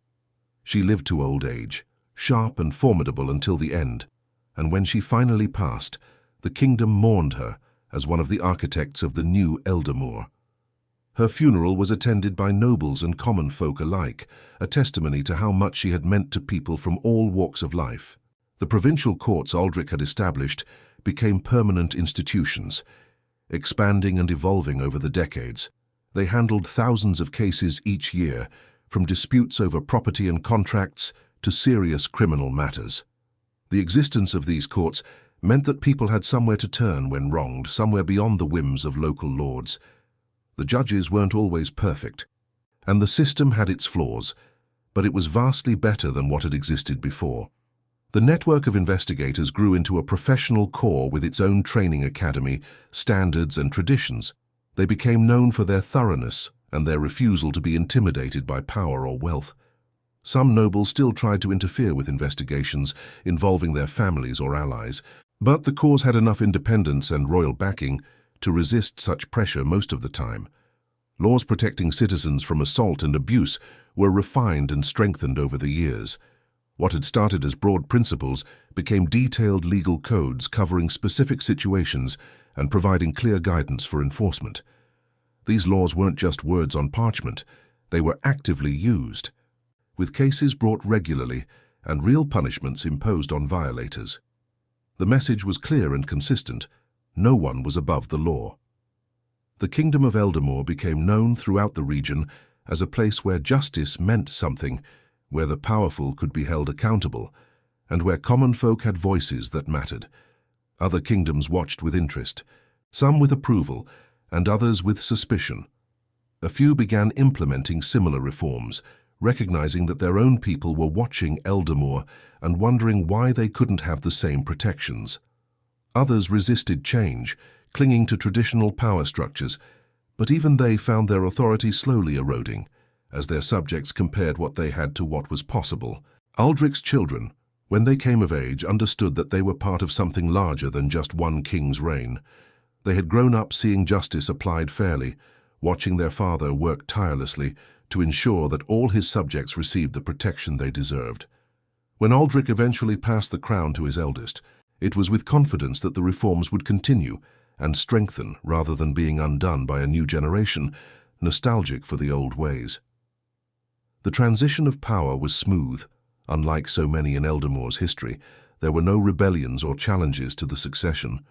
She lived to old age, sharp and formidable until the end, and when she finally passed, the kingdom mourned her as one of the architects of the new Eldermoor. Her funeral was attended by nobles and common folk alike, a testimony to how much she had meant to people from all walks of life. The provincial courts Aldrich had established became permanent institutions, expanding and evolving over the decades. They handled thousands of cases each year, from disputes over property and contracts to serious criminal matters. The existence of these courts meant that people had somewhere to turn when wronged, somewhere beyond the whims of local lords. The judges weren't always perfect, and the system had its flaws, but it was vastly better than what had existed before. The network of investigators grew into a professional corps with its own training academy, standards and traditions. They became known for their thoroughness and their refusal to be intimidated by power or wealth. Some nobles still tried to interfere with investigations involving their families or allies, but the corps had enough independence and royal backing to resist such pressure most of the time. Laws protecting citizens from assault and abuse were refined and strengthened over the years. What had started as broad principles became detailed legal codes covering specific situations and providing clear guidance for enforcement. These laws weren't just words on parchment, they were actively used, with cases brought regularly and real punishments imposed on violators. The message was clear and consistent: no one was above the law. The Kingdom of Eldermoor became known throughout the region as a place where justice meant something, where the powerful could be held accountable, and where common folk had voices that mattered. Other kingdoms watched with interest, some with approval, and others with suspicion. A few began implementing similar reforms, recognizing that their own people were watching Eldermoor and wondering why they couldn't have the same protections. Others resisted change, clinging to traditional power structures, but even they found their authority slowly eroding, as their subjects compared what they had to what was possible. Aldrich's children, when they came of age, understood that they were part of something larger than just one king's reign. They had grown up seeing justice applied fairly, watching their father work tirelessly to ensure that all his subjects received the protection they deserved. When Aldrich eventually passed the crown to his eldest, it was with confidence that the reforms would continue and strengthen rather than being undone by a new generation, nostalgic for the old ways. The transition of power was smooth. Unlike so many in Eldamore's history, there were no rebellions or challenges to the succession,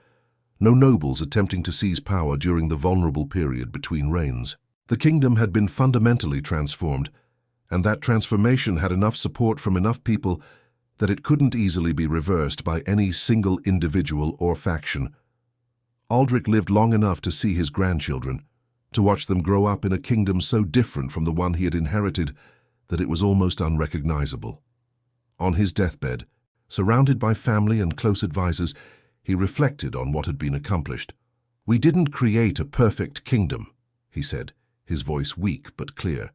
no nobles attempting to seize power during the vulnerable period between reigns. The kingdom had been fundamentally transformed, and that transformation had enough support from enough people that it couldn't easily be reversed by any single individual or faction. Aldrich lived long enough to see his grandchildren, to watch them grow up in a kingdom so different from the one he had inherited that it was almost unrecognizable. On his deathbed, surrounded by family and close advisors, he reflected on what had been accomplished. "We didn't create a perfect kingdom," he said, his voice weak but clear.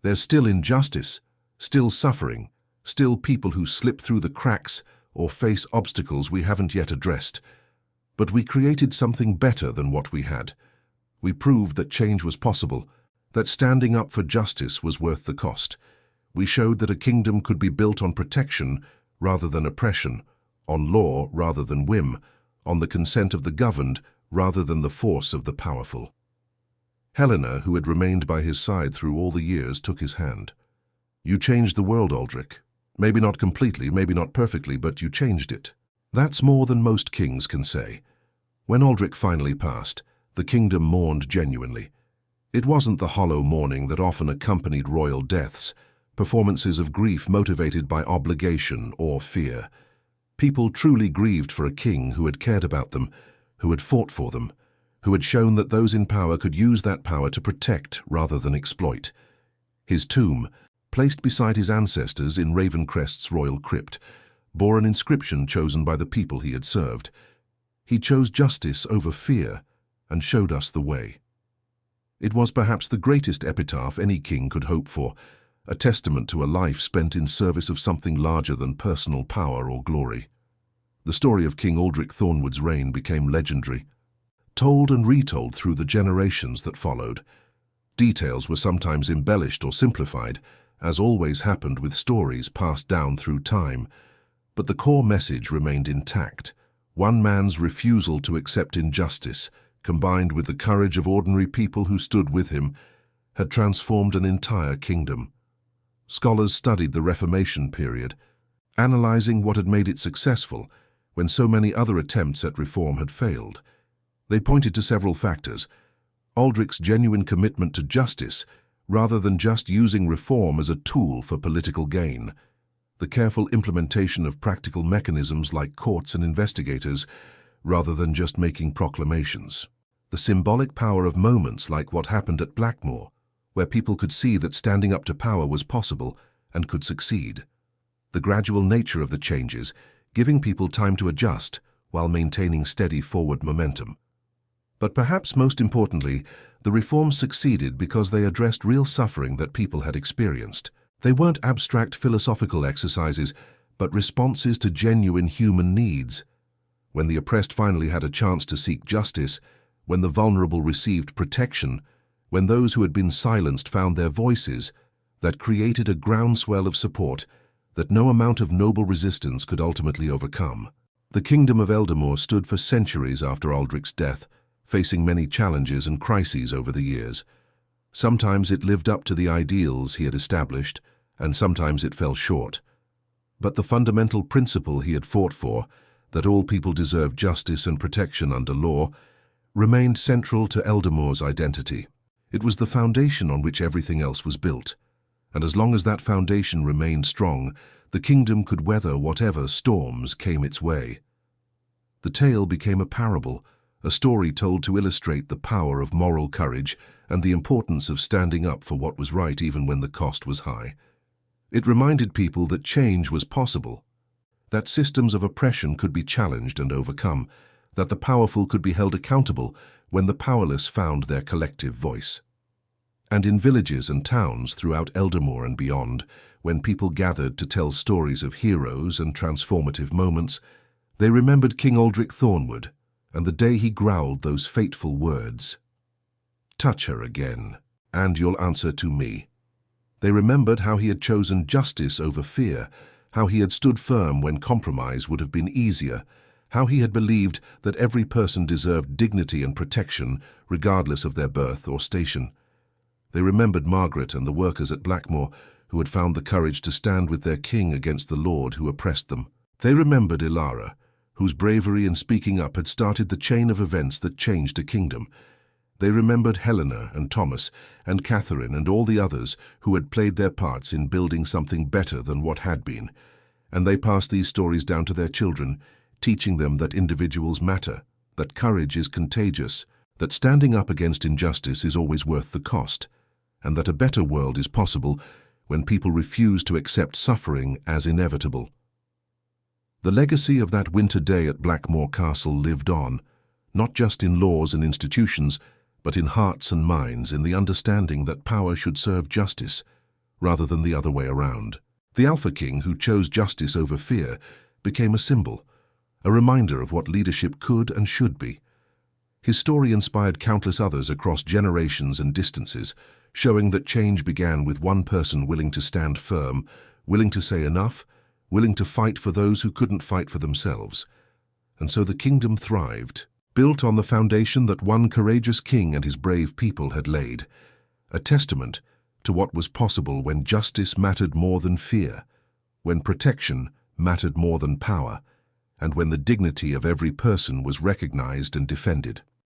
"There's still injustice, still suffering, still people who slip through the cracks or face obstacles we haven't yet addressed. But we created something better than what we had. We proved that change was possible, that standing up for justice was worth the cost. We showed that a kingdom could be built on protection rather than oppression, on law rather than whim, on the consent of the governed rather than the force of the powerful." Helena, who had remained by his side through all the years, took his hand. "You changed the world, Aldrich. Maybe not completely, maybe not perfectly, but you changed it." That's more than most kings can say. When Aldrich finally passed, the kingdom mourned genuinely. It wasn't the hollow mourning that often accompanied royal deaths, performances of grief motivated by obligation or fear. People truly grieved for a king who had cared about them, who had fought for them, who had shown that those in power could use that power to protect rather than exploit. His tomb, placed beside his ancestors in Ravencrest's royal crypt, bore an inscription chosen by the people he had served. He chose justice over fear and showed us the way. It was perhaps the greatest epitaph any king could hope for, a testament to a life spent in service of something larger than personal power or glory. The story of King Aldrich Thornwood's reign became legendary, told and retold through the generations that followed. Details were sometimes embellished or simplified, as always happened with stories passed down through time, but the core message remained intact. One man's refusal to accept injustice, combined with the courage of ordinary people who stood with him, had transformed an entire kingdom. Scholars studied the Reformation period, analyzing what had made it successful when so many other attempts at reform had failed. They pointed to several factors: Aldrich's genuine commitment to justice, rather than just using reform as a tool for political gain; the careful implementation of practical mechanisms like courts and investigators, rather than just making proclamations; the symbolic power of moments like what happened at Blackmoor, where people could see that standing up to power was possible and could succeed; the gradual nature of the changes, giving people time to adjust while maintaining steady forward momentum. But perhaps most importantly, the reforms succeeded because they addressed real suffering that people had experienced. They weren't abstract philosophical exercises, but responses to genuine human needs. When the oppressed finally had a chance to seek justice, when the vulnerable received protection, when those who had been silenced found their voices, that created a groundswell of support that no amount of noble resistance could ultimately overcome. The Kingdom of Eldamore stood for centuries after Aldrich's death, facing many challenges and crises over the years. Sometimes it lived up to the ideals he had established, and sometimes it fell short. But the fundamental principle he had fought for, that all people deserve justice and protection under law, remained central to Eldamore's identity. It was the foundation on which everything else was built, and as long as that foundation remained strong, the kingdom could weather whatever storms came its way. The tale became a parable, a story told to illustrate the power of moral courage and the importance of standing up for what was right even when the cost was high. It reminded people that change was possible, that systems of oppression could be challenged and overcome, that the powerful could be held accountable when the powerless found their collective voice. And in villages and towns throughout Eldamore and beyond, when people gathered to tell stories of heroes and transformative moments, they remembered King Aldrich Thornwood and the day he growled those fateful words, "Touch her again, and you'll answer to me." They remembered how he had chosen justice over fear, how he had stood firm when compromise would have been easier, how he had believed that every person deserved dignity and protection regardless of their birth or station. They remembered Margaret and the workers at Blackmore who had found the courage to stand with their king against the lord who oppressed them. They remembered Ilara, whose bravery in speaking up had started the chain of events that changed a kingdom. They remembered Helena and Thomas and Catherine and all the others who had played their parts in building something better than what had been. And they passed these stories down to their children, teaching them that individuals matter, that courage is contagious, that standing up against injustice is always worth the cost, and that a better world is possible when people refuse to accept suffering as inevitable. The legacy of that winter day at Blackmore Castle lived on, not just in laws and institutions, but in hearts and minds, in the understanding that power should serve justice, rather than the other way around. The Alpha King, who chose justice over fear, became a symbol, a reminder of what leadership could and should be. His story inspired countless others across generations and distances, showing that change began with one person willing to stand firm, willing to say enough, willing to fight for those who couldn't fight for themselves. And so the kingdom thrived, built on the foundation that one courageous king and his brave people had laid, a testament to what was possible when justice mattered more than fear, when protection mattered more than power, and when the dignity of every person was recognized and defended.